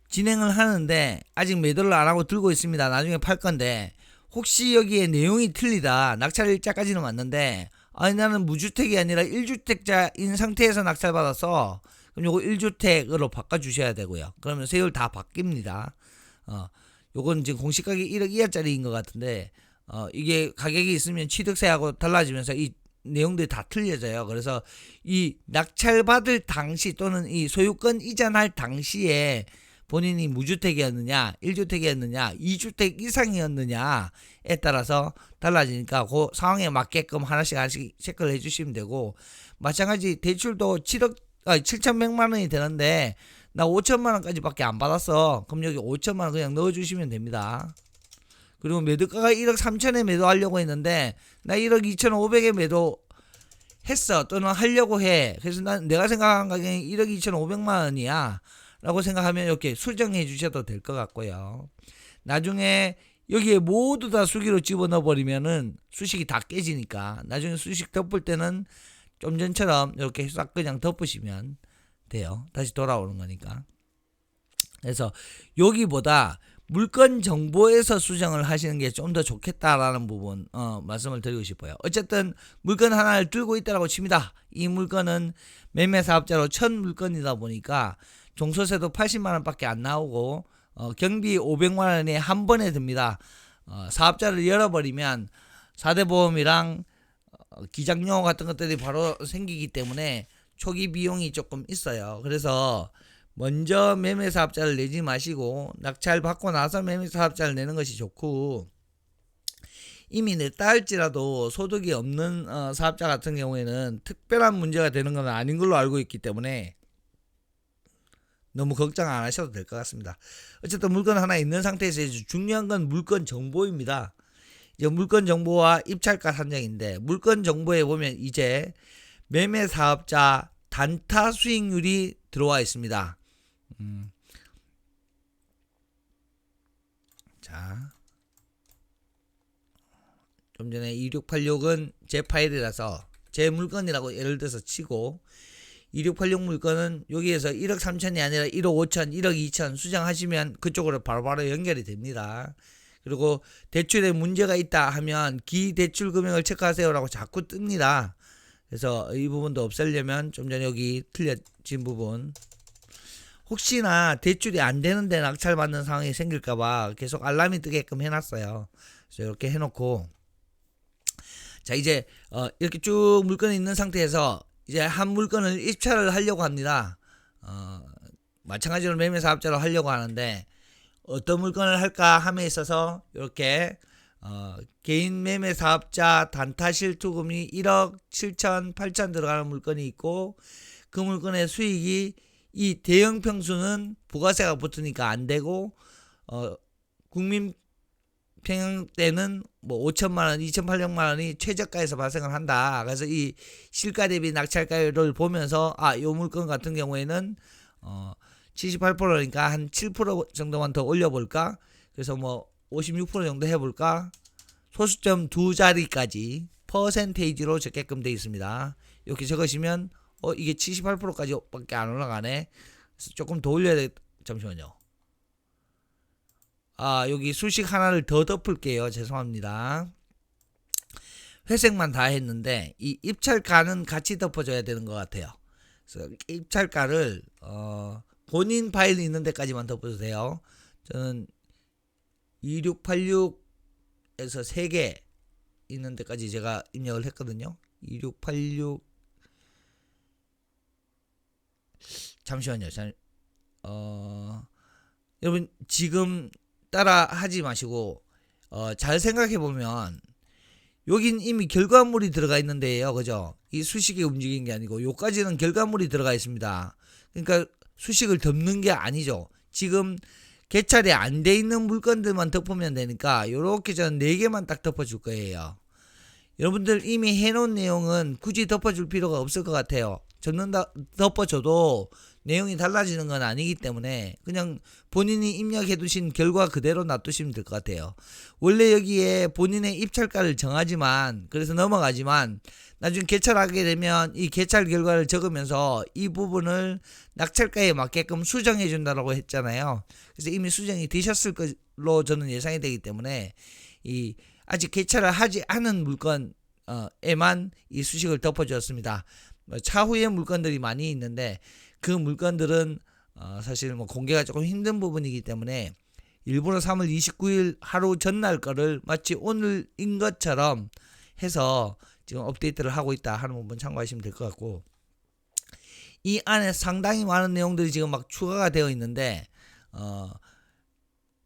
진행을 하는데 아직 매도를 안하고 들고 있습니다. 나중에 팔 건데, 혹시 여기에 내용이 틀리다, 낙찰 일자까지는 맞는데 나는 무주택이 아니라 1주택자인 상태에서 낙찰 받았어, 그럼 요거 1주택으로 바꿔주셔야 되고요. 그러면 세율 다 바뀝니다. 요건 지금 공시가격이 1억 이하짜리인 것 같은데 이게 가격이 있으면 취득세하고 달라지면서 이 내용들이 다 틀려져요. 그래서 이 낙찰 받을 당시 또는 이 소유권 이전할 당시에 본인이 무주택이었느냐, 1주택이었느냐, 2주택 이상이었느냐에 따라서 달라지니까 그 상황에 맞게끔 하나씩 체크를 해주시면 되고, 마찬가지 대출도 7,100만 원이 되는데 나 5천만 원까지 밖에 안 받았어. 그럼 여기 5천만 원 그냥 넣어주시면 됩니다. 그리고 매도가가 1억 3천에 매도하려고 했는데 나 1억 2,500에 매도했어, 또는 하려고 해. 그래서 내가 생각한 가격이 1억 2,500만 원이야 라고 생각하면 이렇게 수정해 주셔도 될 것 같고요. 나중에 여기에 모두 다 수기로 집어넣어 버리면은 수식이 다 깨지니까 나중에 수식 덮을 때는 좀 전처럼 이렇게 싹 그냥 덮으시면 돼요. 다시 돌아오는 거니까. 그래서 여기보다 물건 정보에서 수정을 하시는 게 좀 더 좋겠다라는 부분 말씀을 드리고 싶어요. 어쨌든 물건 하나를 들고 있다라고 칩니다. 이 물건은 매매 사업자로 첫 물건이다 보니까 종소세도 80만 원밖에 안 나오고 경비 500만 원에 한 번에 듭니다. 사업자를 열어버리면 4대 보험이랑 기장료 같은 것들이 바로 생기기 때문에 초기 비용이 조금 있어요. 그래서 먼저 매매 사업자를 내지 마시고 낙찰 받고 나서 매매 사업자를 내는 것이 좋고, 이미 냈다 할지라도 소득이 없는 사업자 같은 경우에는 특별한 문제가 되는 건 아닌 걸로 알고 있기 때문에 너무 걱정 안 하셔도 될 것 같습니다. 어쨌든 물건 하나 있는 상태에서 이제 중요한 건 물건 정보입니다. 이제 물건 정보와 입찰가 산정인데, 물건 정보에 보면 이제 매매 사업자 단타 수익률이 들어와 있습니다. 자, 좀 전에 2686은 제 파일이라서 제 물건이라고 예를 들어서 치고, 2686 물건은 여기에서 1억 3천이 아니라 1억 5천, 1억 2천 수정하시면 그쪽으로 바로바로 연결이 됩니다. 그리고 대출에 문제가 있다 하면 기대출 금액을 체크하세요라고 자꾸 뜹니다. 그래서 이 부분도 없애려면 좀 전에 여기 틀려진 부분, 혹시나 대출이 안 되는데 낙찰받는 상황이 생길까봐 계속 알람이 뜨게끔 해놨어요. 그래서 이렇게 해놓고, 자 이제 이렇게 쭉 물건이 있는 상태에서 이제 한 물건을 입찰을 하려고 합니다. 마찬가지로 매매 사업자로 하려고 하는데 어떤 물건을 할까 함에 있어서 이렇게 개인 매매 사업자 단타 실투금이 1억 7천 8천 들어가는 물건이 있고, 그 물건의 수익이 이 대형 평수는 부가세가 붙으니까 안 되고 국민 평형 때는 뭐 5천만원, 2,800만원이 최저가에서 발생을 한다. 그래서 이 실가 대비 낙찰가율을 보면서 이 물건 같은 경우에는 78%니까 한 7% 정도만 더 올려볼까? 그래서 뭐 56% 정도 해볼까? 소수점 두 자리까지 퍼센테이지로 적게끔 되어 있습니다. 이렇게 적으시면 이게 78%까지 밖에 안 올라가네. 그래서 조금 더 올려야 돼. 잠시만요. 여기 수식 하나를 더 덮을게요. 죄송합니다. 회색만 다 했는데 이 입찰가는 같이 덮어줘야 되는 것 같아요. 그래서 입찰가를 본인 파일 있는 데까지만 덮어주세요. 저는 2686에서 3개 있는 데까지 제가 입력을 했거든요. 2686 잠시만요. 여러분 지금 따라 하지 마시고 잘 생각해 보면 여긴 이미 결과물이 들어가 있는데요. 그죠? 이 수식이 움직인 게 아니고 요까지는 결과물이 들어가 있습니다. 그러니까 수식을 덮는 게 아니죠. 지금 개찰이 안 돼 있는 물건들만 덮으면 되니까 요렇게 저는 4개만 딱 덮어줄 거예요. 여러분들 이미 해놓은 내용은 굳이 덮어줄 필요가 없을 것 같아요. 덮어줘도 내용이 달라지는 건 아니기 때문에 그냥 본인이 입력해 두신 결과 그대로 놔두시면 될 것 같아요. 원래 여기에 본인의 입찰가를 정하지만, 그래서 넘어가지만 나중에 개찰하게 되면 이 개찰 결과를 적으면서 이 부분을 낙찰가에 맞게끔 수정해 준다고 했잖아요. 그래서 이미 수정이 되셨을 걸로 저는 예상이 되기 때문에 이 아직 개찰을 하지 않은 물건에만 이 수식을 덮어주었습니다. 차후에 물건들이 많이 있는데 그 물건들은 사실 뭐 공개가 조금 힘든 부분이기 때문에 일부러 3월 29일 하루 전날 거를 마치 오늘인 것처럼 해서 지금 업데이트를 하고 있다 하는 부분 참고하시면 될 것 같고, 이 안에 상당히 많은 내용들이 지금 막 추가가 되어 있는데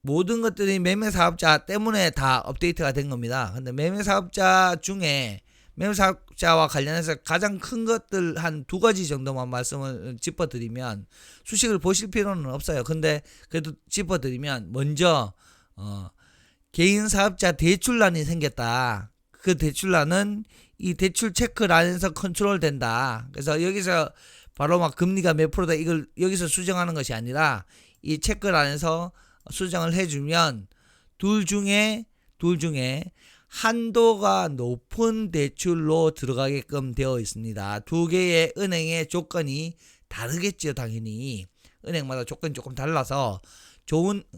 모든 것들이 매매 사업자 때문에 다 업데이트가 된 겁니다. 근데 매매 사업자 중에 매매 사업자와 관련해서 가장 큰 것들 한 2가지 정도만 말씀을 짚어드리면, 수식을 보실 필요는 없어요. 근데 그래도 짚어드리면, 먼저 개인 사업자 대출란이 생겼다. 그 대출란은 이 대출 체크란에서 컨트롤 된다. 그래서 여기서 바로 막 금리가 몇 프로다 이걸 여기서 수정하는 것이 아니라 이 체크란에서 수정을 해주면 둘 중에 한도가 높은 대출로 들어가게끔 되어 있습니다. 2개의 은행의 조건이 다르겠죠. 당연히 은행마다 조건이 조금 달라서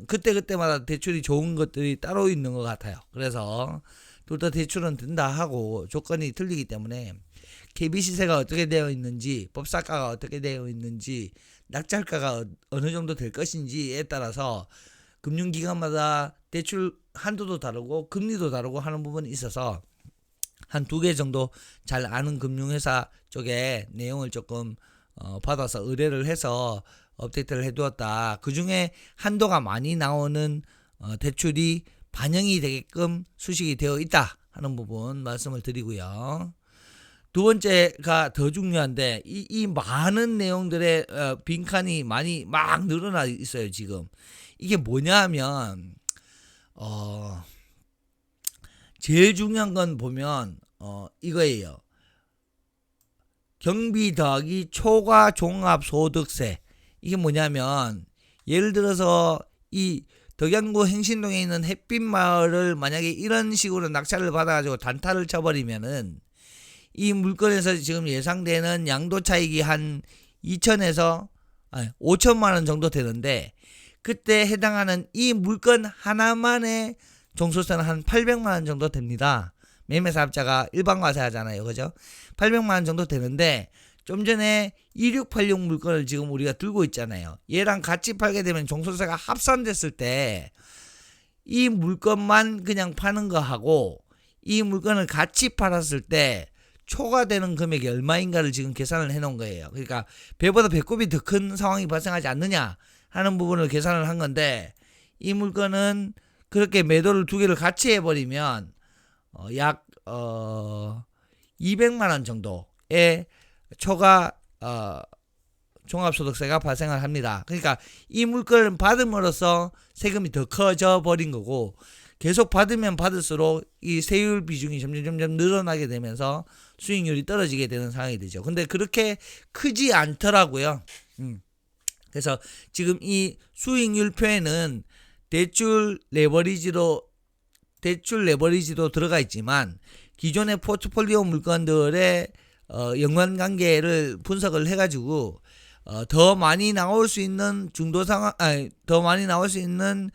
그때마다 대출이 좋은 것들이 따로 있는 것 같아요. 그래서 둘 다 대출은 된다 하고 조건이 틀리기 때문에 KB시세가 어떻게 되어 있는지, 법사가가 어떻게 되어 있는지, 낙찰가가 어느 정도 될 것인지에 따라서 금융기관마다 대출 한도도 다르고 금리도 다르고 하는 부분이 있어서 한 2개 정도 잘 아는 금융회사 쪽에 내용을 조금 받아서 의뢰를 해서 업데이트를 해두었다. 그 중에 한도가 많이 나오는 대출이 반영이 되게끔 수식이 되어 있다 하는 부분 말씀을 드리고요. 두 번째가 더 중요한데 이 많은 내용들의 빈칸이 많이 막 늘어나 있어요. 지금 이게 뭐냐 하면 제일 중요한 건 보면 이거예요. 경비 더하기 초과 종합소득세. 이게 뭐냐면 예를 들어서 이 덕양구 행신동에 있는 햇빛마을을 만약에 이런 식으로 낙찰을 받아가지고 단타를 쳐버리면은 이 물건에서 지금 예상되는 양도 차익이 한 5천만 원 정도 되는데, 그때 해당하는 이 물건 하나만의 종소세는 한 800만 원 정도 됩니다. 매매사업자가 일반 과세하잖아요. 그죠? 800만 원 정도 되는데, 좀 전에 2686 물건을 지금 우리가 들고 있잖아요. 얘랑 같이 팔게 되면 종소세가 합산됐을 때 이 물건만 그냥 파는 거하고 이 물건을 같이 팔았을 때 초과되는 금액이 얼마인가를 지금 계산을 해 놓은 거예요. 그러니까 배보다 배꼽이 더 큰 상황이 발생하지 않느냐 하는 부분을 계산을 한 건데, 이 물건은 그렇게 매도를 두 개를 같이 해버리면 약 200만 원 정도의 초과 종합소득세가 발생을 합니다. 그러니까 이 물건을 받음으로써 세금이 더 커져 버린 거고, 계속 받으면 받을수록 이 세율 비중이 점점 늘어나게 되면서 수익률이 떨어지게 되는 상황이 되죠. 근데 그렇게 크지 않더라고요. 그래서 지금 이 수익률 표에는 대출 레버리지도 들어가 있지만, 기존의 포트폴리오 물건들의 연관관계를 분석을 해가지고 더 많이 나올 수 있는 더 많이 나올 수 있는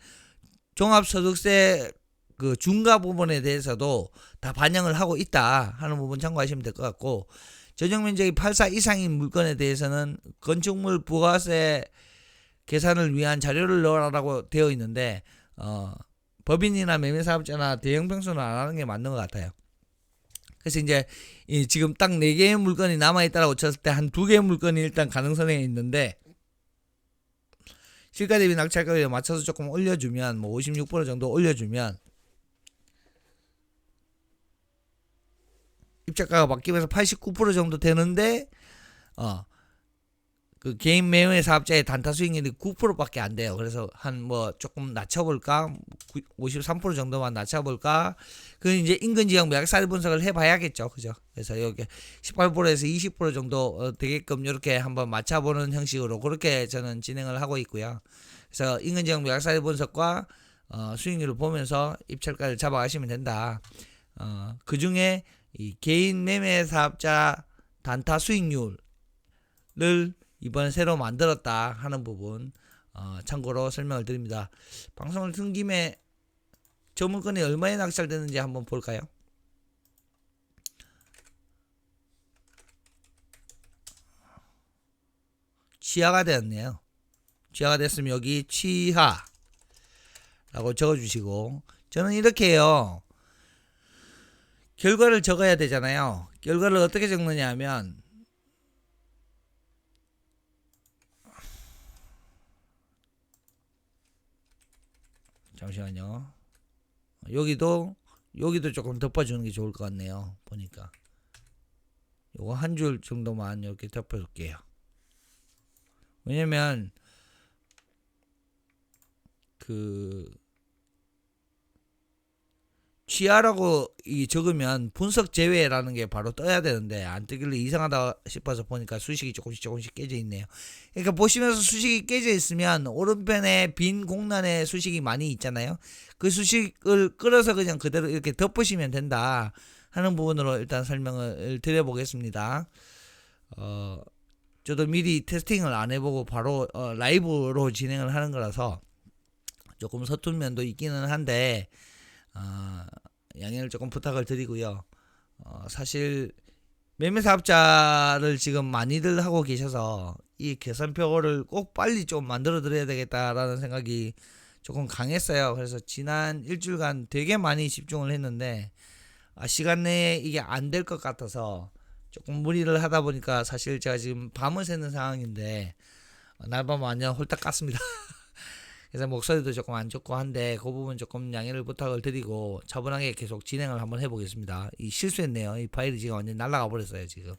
종합소득세 그 중과 부분에 대해서도 다 반영을 하고 있다 하는 부분 참고하시면 될 것 같고, 전용면적이 8사 이상인 물건에 대해서는 건축물 부가세 계산을 위한 자료를 넣으라고 되어 있는데 법인이나 매매사업자나 대형평수는 안 하는 게 맞는 것 같아요. 그래서 이제 지금 딱 4개의 물건이 남아있다라고 쳤을 때 한 2개의 물건이 일단 가능성에 있는데, 시가 대비 낙찰가격에 맞춰서 조금 올려주면, 뭐 56% 정도 올려주면 입찰가가 바뀌면서 89% 정도 되는데 그 개인 매매 사업자의 단타 수익률이 9%밖에 안 돼요. 그래서 한 뭐 조금 낮춰볼까, 53% 정도만 낮춰볼까. 그 이제 인근 지역 매각사례 분석을 해봐야겠죠, 그죠? 그래서 여기 18%에서 20% 정도 되게끔 이렇게 한번 맞춰보는 형식으로 그렇게 저는 진행을 하고 있고요. 그래서 인근 지역 매각사례 분석과 수익률을 보면서 입찰가를 잡아가시면 된다. 그 중에 이 개인 매매 사업자 단타 수익률을 이번에 새로 만들었다 하는 부분 참고로 설명을 드립니다. 방송을 튼 김에 저 물건이 얼마에 낙찰되는지 한번 볼까요? 취하가 되었네요. 취하가 됐으면 여기 취하라고 적어주시고, 저는 이렇게 해요. 결과를 적어야 되잖아요. 결과를 어떻게 적느냐 하면, 잠시만요. 여기도 조금 덮어주는 게 좋을 것 같네요. 보니까 요거 한 줄 정도만 이렇게 덮어줄게요. 왜냐면 그 취하라고 적으면 분석 제외라는 게 바로 떠야 되는데 안 뜨길래 이상하다 싶어서 보니까 수식이 조금씩 깨져 있네요. 그러니까 보시면서 수식이 깨져 있으면 오른편에 빈 공란에 수식이 많이 있잖아요. 그 수식을 끌어서 그냥 그대로 이렇게 덮으시면 된다 하는 부분으로 일단 설명을 드려보겠습니다. 저도 미리 테스팅을 안 해보고 바로 라이브로 진행을 하는 거라서 조금 서툰 면도 있기는 한데 양해를 조금 부탁을 드리고요. 사실 매매사업자를 지금 많이들 하고 계셔서 이 계산표를 꼭 빨리 좀 만들어 드려야 되겠다라는 생각이 조금 강했어요. 그래서 지난 일주일간 되게 많이 집중을 했는데 시간 내에 이게 안 될 것 같아서 조금 무리를 하다 보니까 사실 제가 지금 밤을 새는 상황인데 날밤 완전 홀딱 깠습니다. 그래서 목소리도 조금 안 좋고 한데 그 부분 조금 양해를 부탁을 드리고 차분하게 계속 진행을 한번 해보겠습니다. 이 실수했네요. 이 파일이 지금 완전 날아가 버렸어요 지금.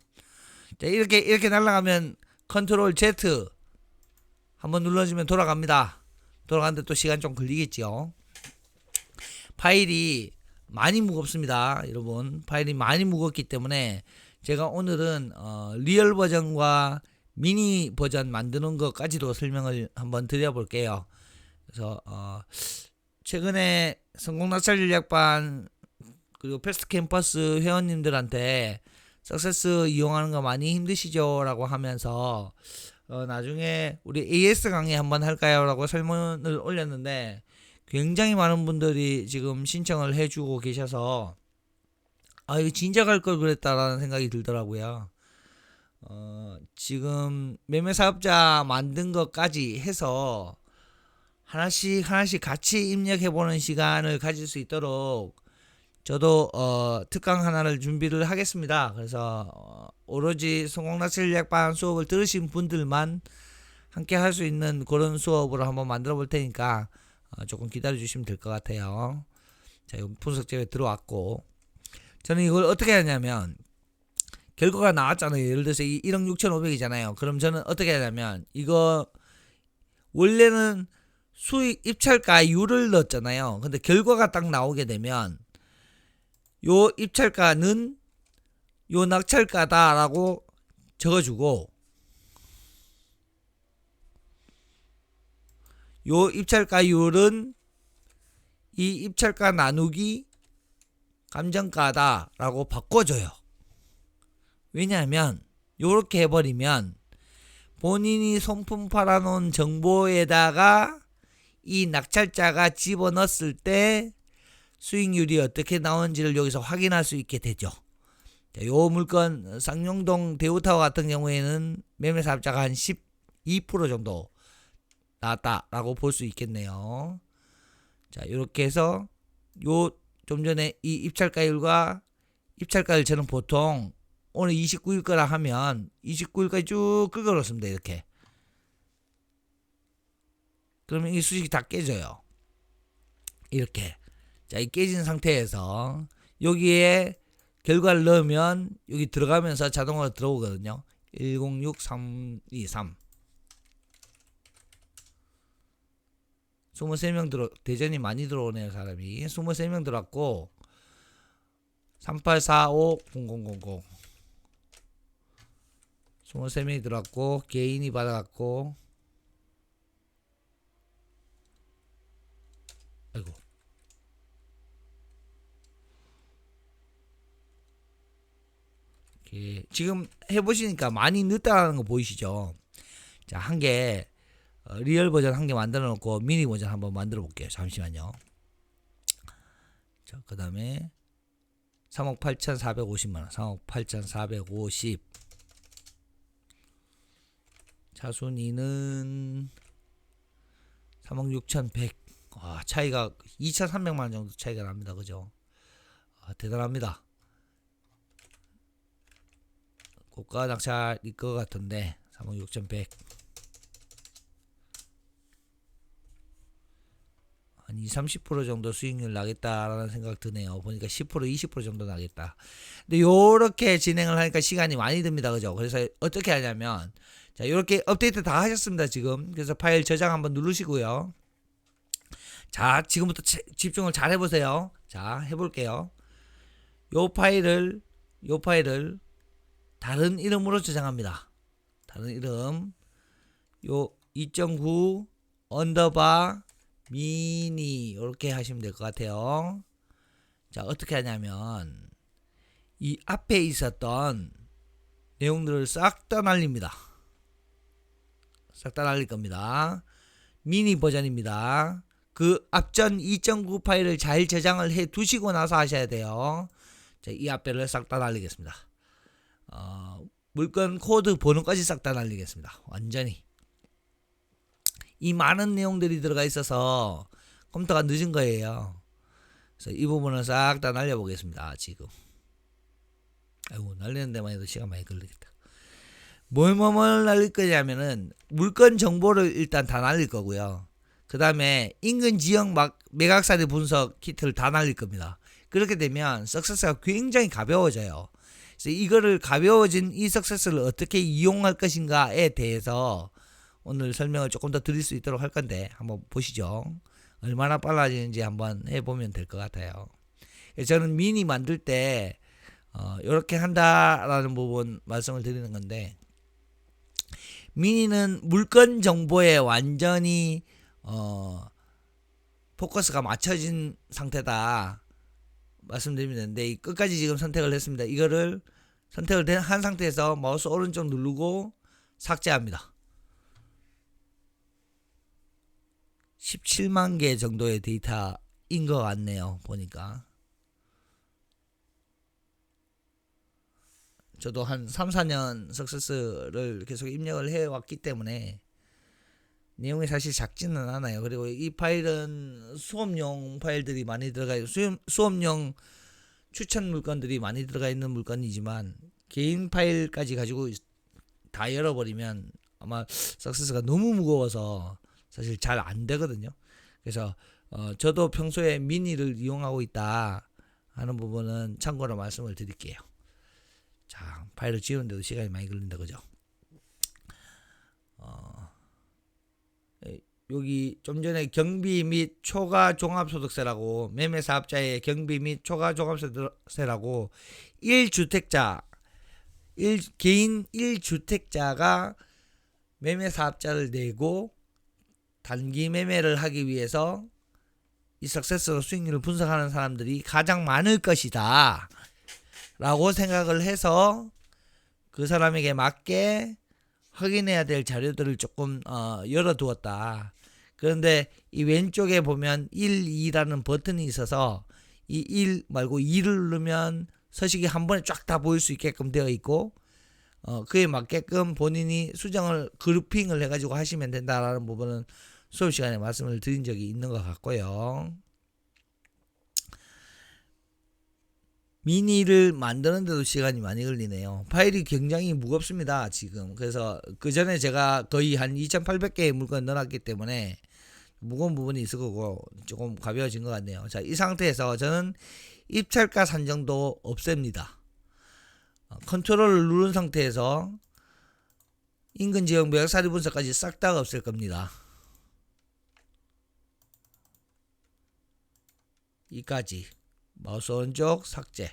자, 이렇게 날아가면 컨트롤 Z 한번 눌러주면 돌아갑니다. 돌아가는데 또 시간 좀 걸리겠죠. 파일이 많이 무겁습니다 여러분. 파일이 많이 무겁기 때문에 제가 오늘은 리얼 버전과 미니 버전 만드는 것까지도 설명을 한번 드려볼게요. 그래서 최근에 성공낙찰 전략반 그리고 패스트 캠퍼스 회원님들한테 석세스 이용하는 거 많이 힘드시죠? 라고 하면서 나중에 우리 AS 강의 한번 할까요? 라고 설문을 올렸는데 굉장히 많은 분들이 지금 신청을 해주고 계셔서 이거 진작 할 걸 그랬다라는 생각이 들더라고요. 지금 매매사업자 만든 것까지 해서 하나씩 같이 입력해보는 시간을 가질 수 있도록 저도 특강 하나를 준비를 하겠습니다. 그래서 오로지 성공낙찰 전략반 수업을 들으신 분들만 함께 할 수 있는 그런 수업으로 한번 만들어 볼 테니까 조금 기다려 주시면 될 것 같아요. 자, 이 분석 제외 들어왔고, 저는 이걸 어떻게 하냐면 결과가 나왔잖아요. 예를 들어서 1억 6,500이잖아요. 그럼 저는 어떻게 하냐면 이거 원래는 수익 입찰가율을 넣었잖아요. 근데 결과가 딱 나오게 되면 요 입찰가는 요 낙찰가다라고 적어주고 요 입찰가율은 이 입찰가 나누기 감정가다라고 바꿔줘요. 왜냐하면 요렇게 해버리면 본인이 손품 팔아놓은 정보에다가 이 낙찰자가 집어넣었을 때 수익률이 어떻게 나오는지를 여기서 확인할 수 있게 되죠. 자, 요 물건 쌍용동 대우타워 같은 경우에는 매매사업자가 한 12% 정도 나왔다라고 볼 수 있겠네요. 자, 이렇게 해서 요 좀 전에 이 입찰가율과 입찰가를 저는 보통 오늘 29일 거라 하면 29일까지 쭉 긁어놓습니다. 이렇게. 그러면 이 수식이 다 깨져요. 이렇게. 자, 이 깨진 상태에서 여기에 결과를 넣으면 여기 들어가면서 자동으로 들어오거든요. 106323 23명 대전이 많이 들어오네요. 사람이 23명 들어왔고 38450000 23명이 들어왔고 개인이 받아갔고 아이고 지금 해보시니까 많이 늦다라는 거 보이시죠? 자, 한 개 리얼 버전 한 개 만들어 놓고 미니 버전 한번 만들어 볼게요. 잠시만요. 자, 그 다음에 3억 8,450만원 3억 8,450 차순위는 3억 6,100 차이가 2,300만원 정도 차이가 납니다. 그죠? 대단합니다. 고가 낙찰일 것 같은데 3억 6,100 한 20-30% 정도 수익률 나겠다라는 생각 드네요. 보니까 10% 20% 정도 나겠다. 근데 요렇게 진행을 하니까 시간이 많이 듭니다. 그죠? 그래서 어떻게 하냐면 자, 요렇게 업데이트 다 하셨습니다. 지금. 그래서 파일 저장 한번 누르시고요. 자, 지금부터 집중을 잘 해보세요. 자, 해볼게요. 요 파일을 다른 이름으로 저장합니다. 다른 이름 요 2.9 언더바 미니 이렇게 하시면 될 것 같아요. 자, 어떻게 하냐면 이 앞에 있었던 내용들을 싹 다 날립니다. 싹 다 날릴 겁니다. 미니 버전입니다. 그 앞전 2.9 파일을 잘 저장을 해 두시고 나서 하셔야 돼요. 자, 이 앞에를 싹 다 날리겠습니다. 물건 코드 번호까지 싹 다 날리겠습니다. 완전히. 이 많은 내용들이 들어가 있어서 컴퓨터가 늦은 거예요. 그래서 이 부분을 싹 다 날려보겠습니다. 지금. 아이고, 날리는 데만 해도 시간 많이 걸리겠다. 뭘 날릴 거냐면은 물건 정보를 일단 다 날릴 거고요. 그 다음에 인근 지역 매각사리 분석 키트를 다 날릴 겁니다. 그렇게 되면 석세스가 굉장히 가벼워져요. 그래서 이거를 가벼워진 이 석세스를 어떻게 이용할 것인가에 대해서 오늘 설명을 조금 더 드릴 수 있도록 할 건데 한번 보시죠. 얼마나 빨라지는지 한번 해보면 될 것 같아요. 저는 미니 만들 때 이렇게 한다라는 부분 말씀을 드리는 건데, 미니는 물건 정보에 완전히 포커스가 맞춰진 상태다 말씀드리면 되는데, 끝까지 지금 선택을 했습니다. 이거를 선택을 한 상태에서 마우스 오른쪽 누르고 삭제합니다. 17만 개 정도의 데이터인 것 같네요. 보니까 저도 한 3, 4년 석세스를 계속 입력을 해왔기 때문에 내용이 사실 작지는 않아요. 그리고 이 파일은 수업용 파일들이 많이 들어가 있고 수업용 추천 물건들이 많이 들어가 있는 물건이지만, 개인 파일까지 가지고 다 열어버리면 아마 석세스가 너무 무거워서 사실 잘 안 되거든요. 그래서 저도 평소에 미니를 이용하고 있다 하는 부분은 참고로 말씀을 드릴게요. 자, 파일을 지우는데도 시간이 많이 걸린다, 그죠? 여기 좀 전에 경비 및 초과 종합소득세라고, 매매사업자의 경비 및 초과 종합소득세라고 1주택자, 개인 1주택자가 매매사업자를 내고 단기 매매를 하기 위해서 이 석세스로 수익률을 분석하는 사람들이 가장 많을 것이다 라고 생각을 해서 그 사람에게 맞게 확인해야 될 자료들을 조금 열어두었다. 그런데 이 왼쪽에 보면 1, 2라는 버튼이 있어서 이 1 말고 2를 누르면 서식이 한 번에 쫙 다 보일 수 있게끔 되어 있고, 그에 맞게끔 본인이 수정을 그룹핑을 해가지고 하시면 된다라는 부분은 수업 시간에 말씀을 드린 적이 있는 것 같고요. 미니를 만드는데도 시간이 많이 걸리네요. 파일이 굉장히 무겁습니다, 지금. 그래서 그 전에 제가 거의 한 2800개의 물건을 넣어놨기 때문에 무거운 부분이 있을 거고 조금 가벼워진 것 같네요. 자, 이 상태에서 저는 입찰가 산정도 없앱니다. 컨트롤을 누른 상태에서 인근 지역 매각사리 분석까지 싹 다 없앨 겁니다. 이까지 마우스 오른쪽 삭제.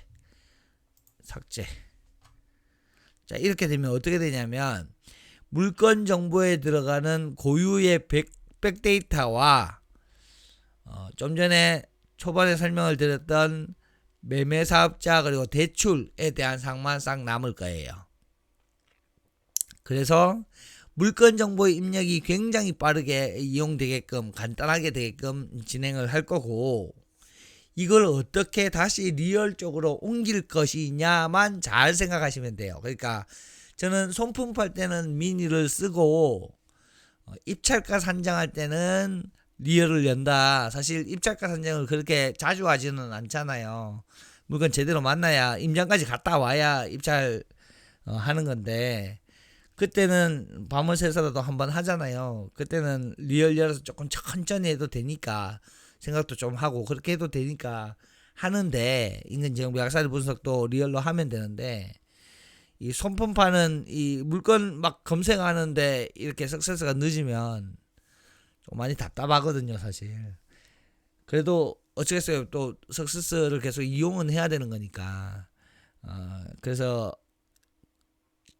자, 이렇게 되면 어떻게 되냐면 물건 정보에 들어가는 고유의 백데이터와 좀 전에 초반에 설명을 드렸던 매매사업자 그리고 대출에 대한 사항만 싹 남을 거예요. 그래서 물건 정보의 입력이 굉장히 빠르게 이용되게끔, 간단하게 되게끔 진행을 할 거고, 이걸 어떻게 다시 리얼적으로 옮길 것이냐만 잘 생각하시면 돼요. 그러니까 저는 손품 팔 때는 미니를 쓰고 입찰가 산정할 때는 리얼을 연다. 사실 입찰가 산정을 그렇게 자주 하지는 않잖아요. 물건 제대로 만나야, 임장까지 갔다 와야 입찰 하는 건데, 그때는 밤을 새서라도 한번 하잖아요. 그때는 리얼 열어서 조금 천천히 해도 되니까, 생각도 좀 하고 그렇게 해도 되니까 하는데, 인근 지역 매각사리 분석도 리얼로 하면 되는데, 이 손품 파는 이 물건 막 검색하는데 이렇게 석세스가 늦으면 좀 많이 답답하거든요, 사실. 그래도 어쩌겠어요. 또 석세스를 계속 이용은 해야 되는 거니까. 그래서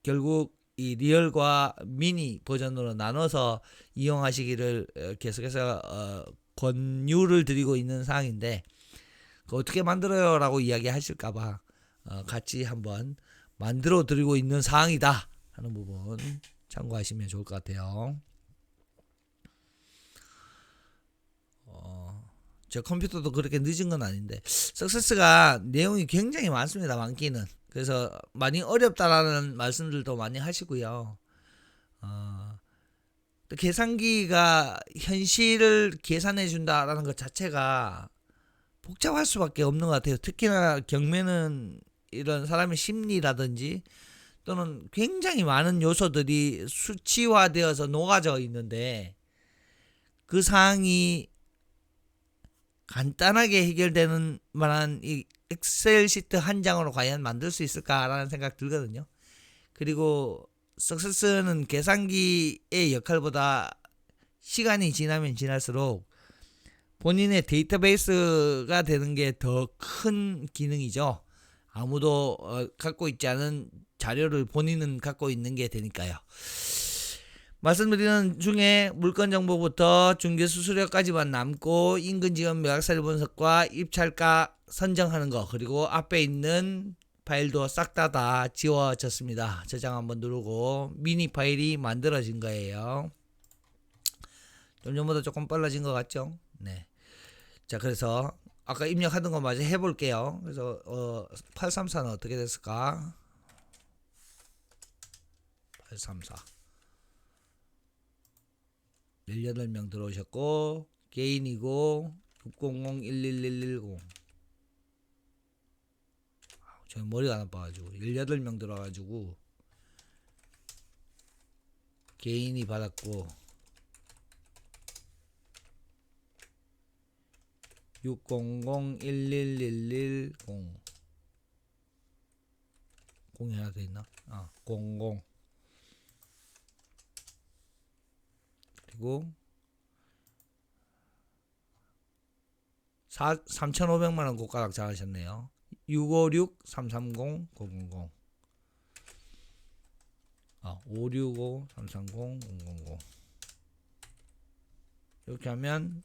결국 이 리얼과 미니 버전으로 나눠서 이용하시기를 계속해서 권유를 드리고 있는 사항인데, 어떻게 만들어요? 라고 이야기 하실까봐 같이 한번 만들어 드리고 있는 사항이다 하는 부분 참고하시면 좋을 것 같아요. 제 컴퓨터도 그렇게 늦은 건 아닌데, 석세스가 내용이 굉장히 많습니다. 많기는. 그래서 많이 어렵다라는 말씀들도 많이 하시고요. 또 계산기가 현실을 계산해 준다라는 것 자체가 복잡할 수밖에 없는 것 같아요. 특히나 경매는 이런 사람의 심리라든지 또는 굉장히 많은 요소들이 수치화되어서 녹아져 있는데, 그 사항이 간단하게 해결되는 만한 이 엑셀 시트 한 장으로 과연 만들 수 있을까라는 생각 들거든요. 그리고 석세스는 계산기의 역할보다 시간이 지나면 지날수록 본인의 데이터베이스가 되는 게 더 큰 기능이죠. 아무도 갖고 있지 않은 자료를 본인은 갖고 있는 게 되니까요. 말씀드리는 중에 물건 정보부터 중개수수료까지만 남고 인근지원 매각사료 분석과 입찰가 선정하는 거, 그리고 앞에 있는 파일도 싹 다 지워졌습니다. 저장 한번 누르고 미니 파일이 만들어진 거예요. 좀 전보다 조금 빨라진 것 같죠? 네. 자, 그래서 아까 입력하던 거 마저 해볼게요. 그래서 834는 어떻게 됐을까? 834 18명 들어오셨고 개인이고 600-11110. 저 머리가 안 아파가지고 18명 들어와가지고 개인이 받았고 600-11110 0이 하나 더 있나? 00 그리고 3,500만원 고가락 잘하셨네요. 656-330-000 565-330-000 이렇게 하면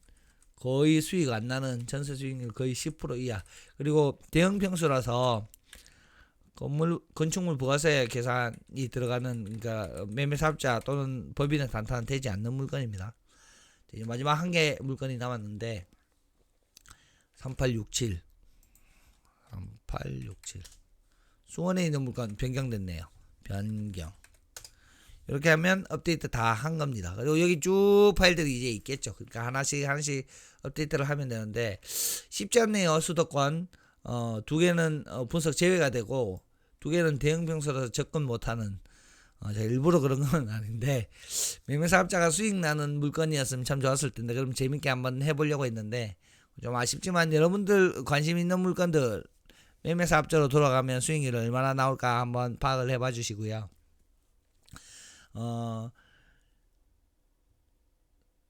거의 수익 안 나는 전세 수익률 거의 10% 이하. 그리고 대형 평수라서 건축물 부가세 계산이 들어가는, 그러니까 매매 사업자 또는 법인의 단타는 되지 않는 물건입니다. 이제 마지막 한 개 물건이 남았는데 3867 수원에 있는 물건 변경됐네요. 변경. 이렇게 하면 업데이트 다 한 겁니다. 그리고 여기 쭉 파일들이 이제 있겠죠. 그러니까 하나씩 업데이트를 하면 되는데 쉽지 않네요. 수도권 두 개는 분석 제외가 되고 두 개는 대형 평수라서 접근 못하는, 제가 일부러 그런 건 아닌데 매매사업자가 수익 나는 물건이었으면 참 좋았을 텐데, 그럼 재밌게 한번 해보려고 했는데 좀 아쉽지만 여러분들 관심 있는 물건들 매매사업자로 돌아가면 수익률이 얼마나 나올까 한번 파악을 해봐 주시고요.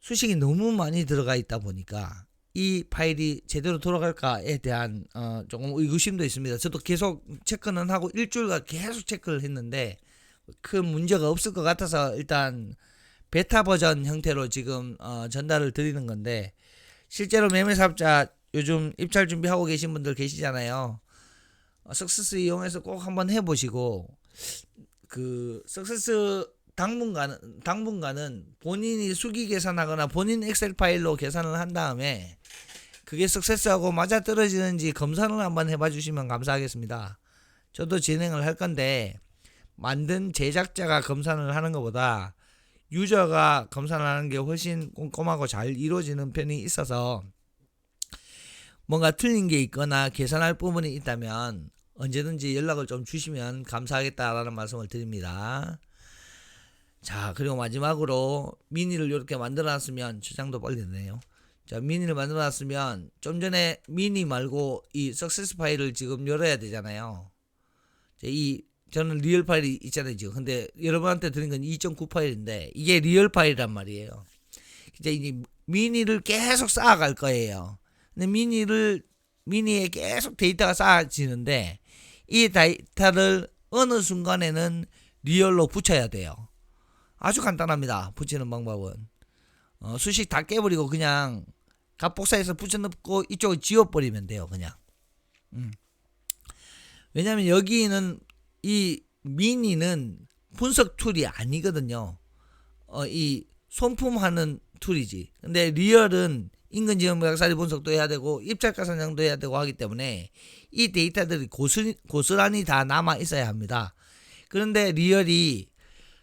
수식이 너무 많이 들어가 있다 보니까 이 파일이 제대로 돌아갈까에 대한 조금 의구심도 있습니다. 저도 계속 체크는 하고 일주일간 계속 체크를 했는데 큰 문제가 없을 것 같아서 일단 베타 버전 형태로 지금 전달을 드리는 건데, 실제로 매매사업자 요즘 입찰 준비하고 계신 분들 계시잖아요. 석세스 이용해서 꼭 한번 해보시고, 그 석세스 당분간은 본인이 수기 계산하거나 본인 엑셀 파일로 계산을 한 다음에 그게 석세스하고 맞아떨어지는지 검사를 한번 해봐 주시면 감사하겠습니다. 저도 진행을 할 건데 만든 제작자가 검사를 하는 것보다 유저가 검사를 하는 게 훨씬 꼼꼼하고 잘 이루어지는 편이 있어서 뭔가 틀린 게 있거나 개선할 부분이 있다면 언제든지 연락을 좀 주시면 감사하겠다라는 말씀을 드립니다. 자, 그리고 마지막으로 미니를 이렇게 만들어놨으면 저장도 빨리 되네요. 자, 미니를 만들어놨으면 좀 전에 미니 말고 이 석세스 파일을 지금 열어야 되잖아요. 저는 리얼 파일이 있잖아요 지금. 근데 여러분한테 드린 건 2.9 파일인데 이게 리얼 파일이란 말이에요. 이제 미니를 계속 쌓아갈 거예요. 근데 미니에 계속 데이터가 쌓아지는데 이 데이터를 어느 순간에는 리얼로 붙여야 돼요. 아주 간단합니다. 붙이는 방법은 수식 다 깨버리고 그냥 값복사해서 붙여넣고 이쪽을 지워버리면 돼요. 그냥. 왜냐면 여기는 이 미니는 분석 툴이 아니거든요. 이 손품하는 툴이지. 근데 리얼은 인근지원 매각사료 분석도 해야 되고 입찰가 선정도 해야 되고 하기 때문에 이 데이터들이 고스란히 다 남아 있어야 합니다. 그런데 리얼이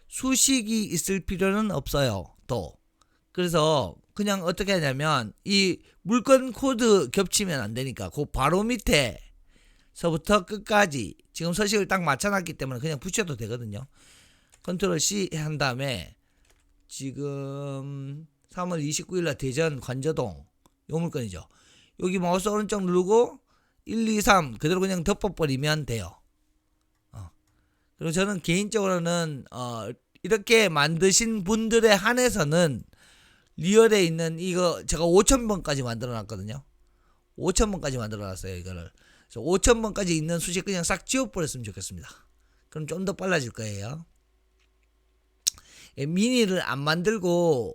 수식이 있을 필요는 없어요. 또 그래서 그냥 어떻게 하냐면 이 물건 코드 겹치면 안 되니까 그 바로 밑에서부터 끝까지 지금 서식을 딱 맞춰놨기 때문에 그냥 붙여도 되거든요. 컨트롤 C 한 다음에 지금 3월 29일 날 대전 관저동 요 물건이죠. 여기 마우스 오른쪽 누르고 1, 2, 3 그대로 그냥 덮어버리면 돼요. 그리고 저는 개인적으로는 이렇게 만드신 분들에 한해서는 리얼에 있는 이거 제가 5,000번까지 만들어 놨거든요. 5,000번까지 만들어 놨어요 이거를. 그래서 5,000번까지 있는 수식 그냥 싹 지워버렸으면 좋겠습니다. 그럼 좀 더 빨라질 거예요. 미니를 안 만들고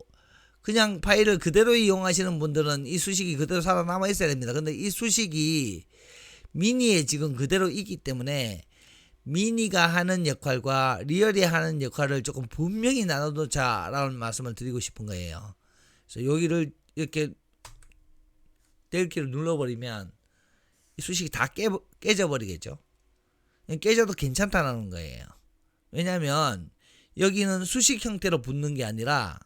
그냥 파일을 그대로 이용하시는 분들은 이 수식이 그대로 살아남아 있어야 됩니다. 근데 이 수식이 미니에 지금 그대로 있기 때문에 미니가 하는 역할과 리얼이 하는 역할을 조금 분명히 나눠놓자라는 말씀을 드리고 싶은 거예요. 그래서 여기를 이렇게 델키를 눌러버리면 이 수식이 다 깨져버리겠죠. 깨져도 괜찮다는 거예요. 왜냐하면 여기는 수식 형태로 붙는 게 아니라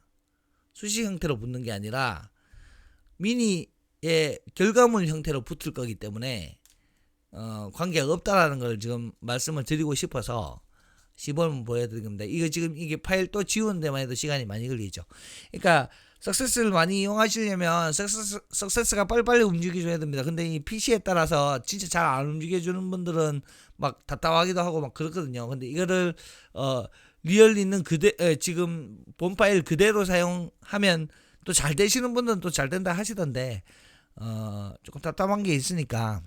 미니의 결과물 형태로 붙을 거기 때문에 관계가 없다라는 걸 지금 말씀을 드리고 싶어서 시범을 보여드립니다. 이거 지금 이게 파일 또 지우는 데만 해도 시간이 많이 걸리죠. 그러니까 석세스를 많이 이용하시려면 석세스가 빨리빨리 움직여줘야 됩니다. 근데 이 PC에 따라서 진짜 잘 안 움직여주는 분들은 막 답답하기도 하고 막 그렇거든요. 근데 이거를 리얼 있는 지금 본 파일 그대로 사용하면 또 잘 되시는 분들은 또 잘 된다 하시던데 조금 답답한 게 있으니까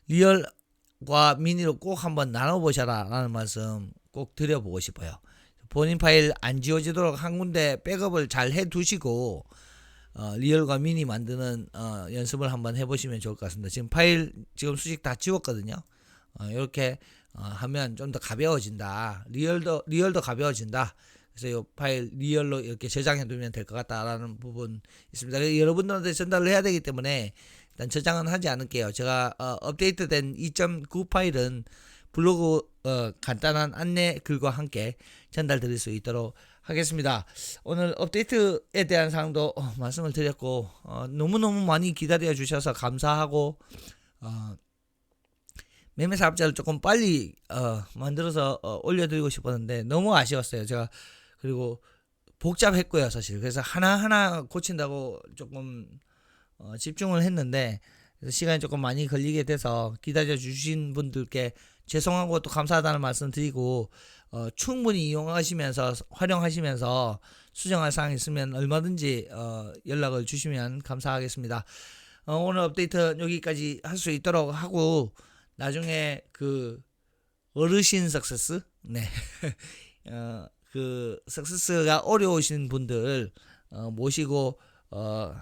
리얼과 미니로 꼭 한번 나눠보셔라 라는 말씀 꼭 드려보고 싶어요. 본인 파일 안 지워지도록 한 군데 백업을 잘 해두시고 리얼과 미니 만드는 연습을 한번 해보시면 좋을 것 같습니다. 지금 수식 다 지웠거든요. 이렇게 하면 좀 더 가벼워진다. 리얼도 가벼워진다. 그래서 이 파일 리얼로 이렇게 저장해 두면 될 것 같다라는 부분 있습니다. 여러분들한테 전달을 해야 되기 때문에 일단 저장은 하지 않을게요. 제가 업데이트된 2.9 파일은 블로그 간단한 안내 글과 함께 전달 드릴 수 있도록 하겠습니다. 오늘 업데이트에 대한 사항도 말씀을 드렸고 너무너무 많이 기다려 주셔서 감사하고 매매 사업자를 조금 빨리 만들어서 올려드리고 싶었는데 너무 아쉬웠어요. 제가 그리고 복잡했고요 사실. 그래서 하나하나 고친다고 조금 집중을 했는데 시간이 조금 많이 걸리게 돼서 기다려 주신 분들께 죄송하고 또 감사하다는 말씀 드리고 충분히 이용하시면서 활용하시면서 수정할 사항 있으면 얼마든지 연락을 주시면 감사하겠습니다. 오늘 업데이트 여기까지 할 수 있도록 하고 나중에 그 어르신 석세스 그 석세스가 어려우신 분들 모시고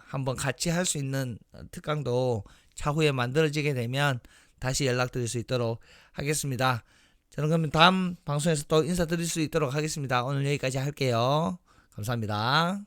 한번 같이 할 수 있는 특강도 차후에 만들어지게 되면 다시 연락드릴 수 있도록 하겠습니다. 저는 그러면 다음 방송에서 또 인사드릴 수 있도록 하겠습니다. 오늘 여기까지 할게요. 감사합니다.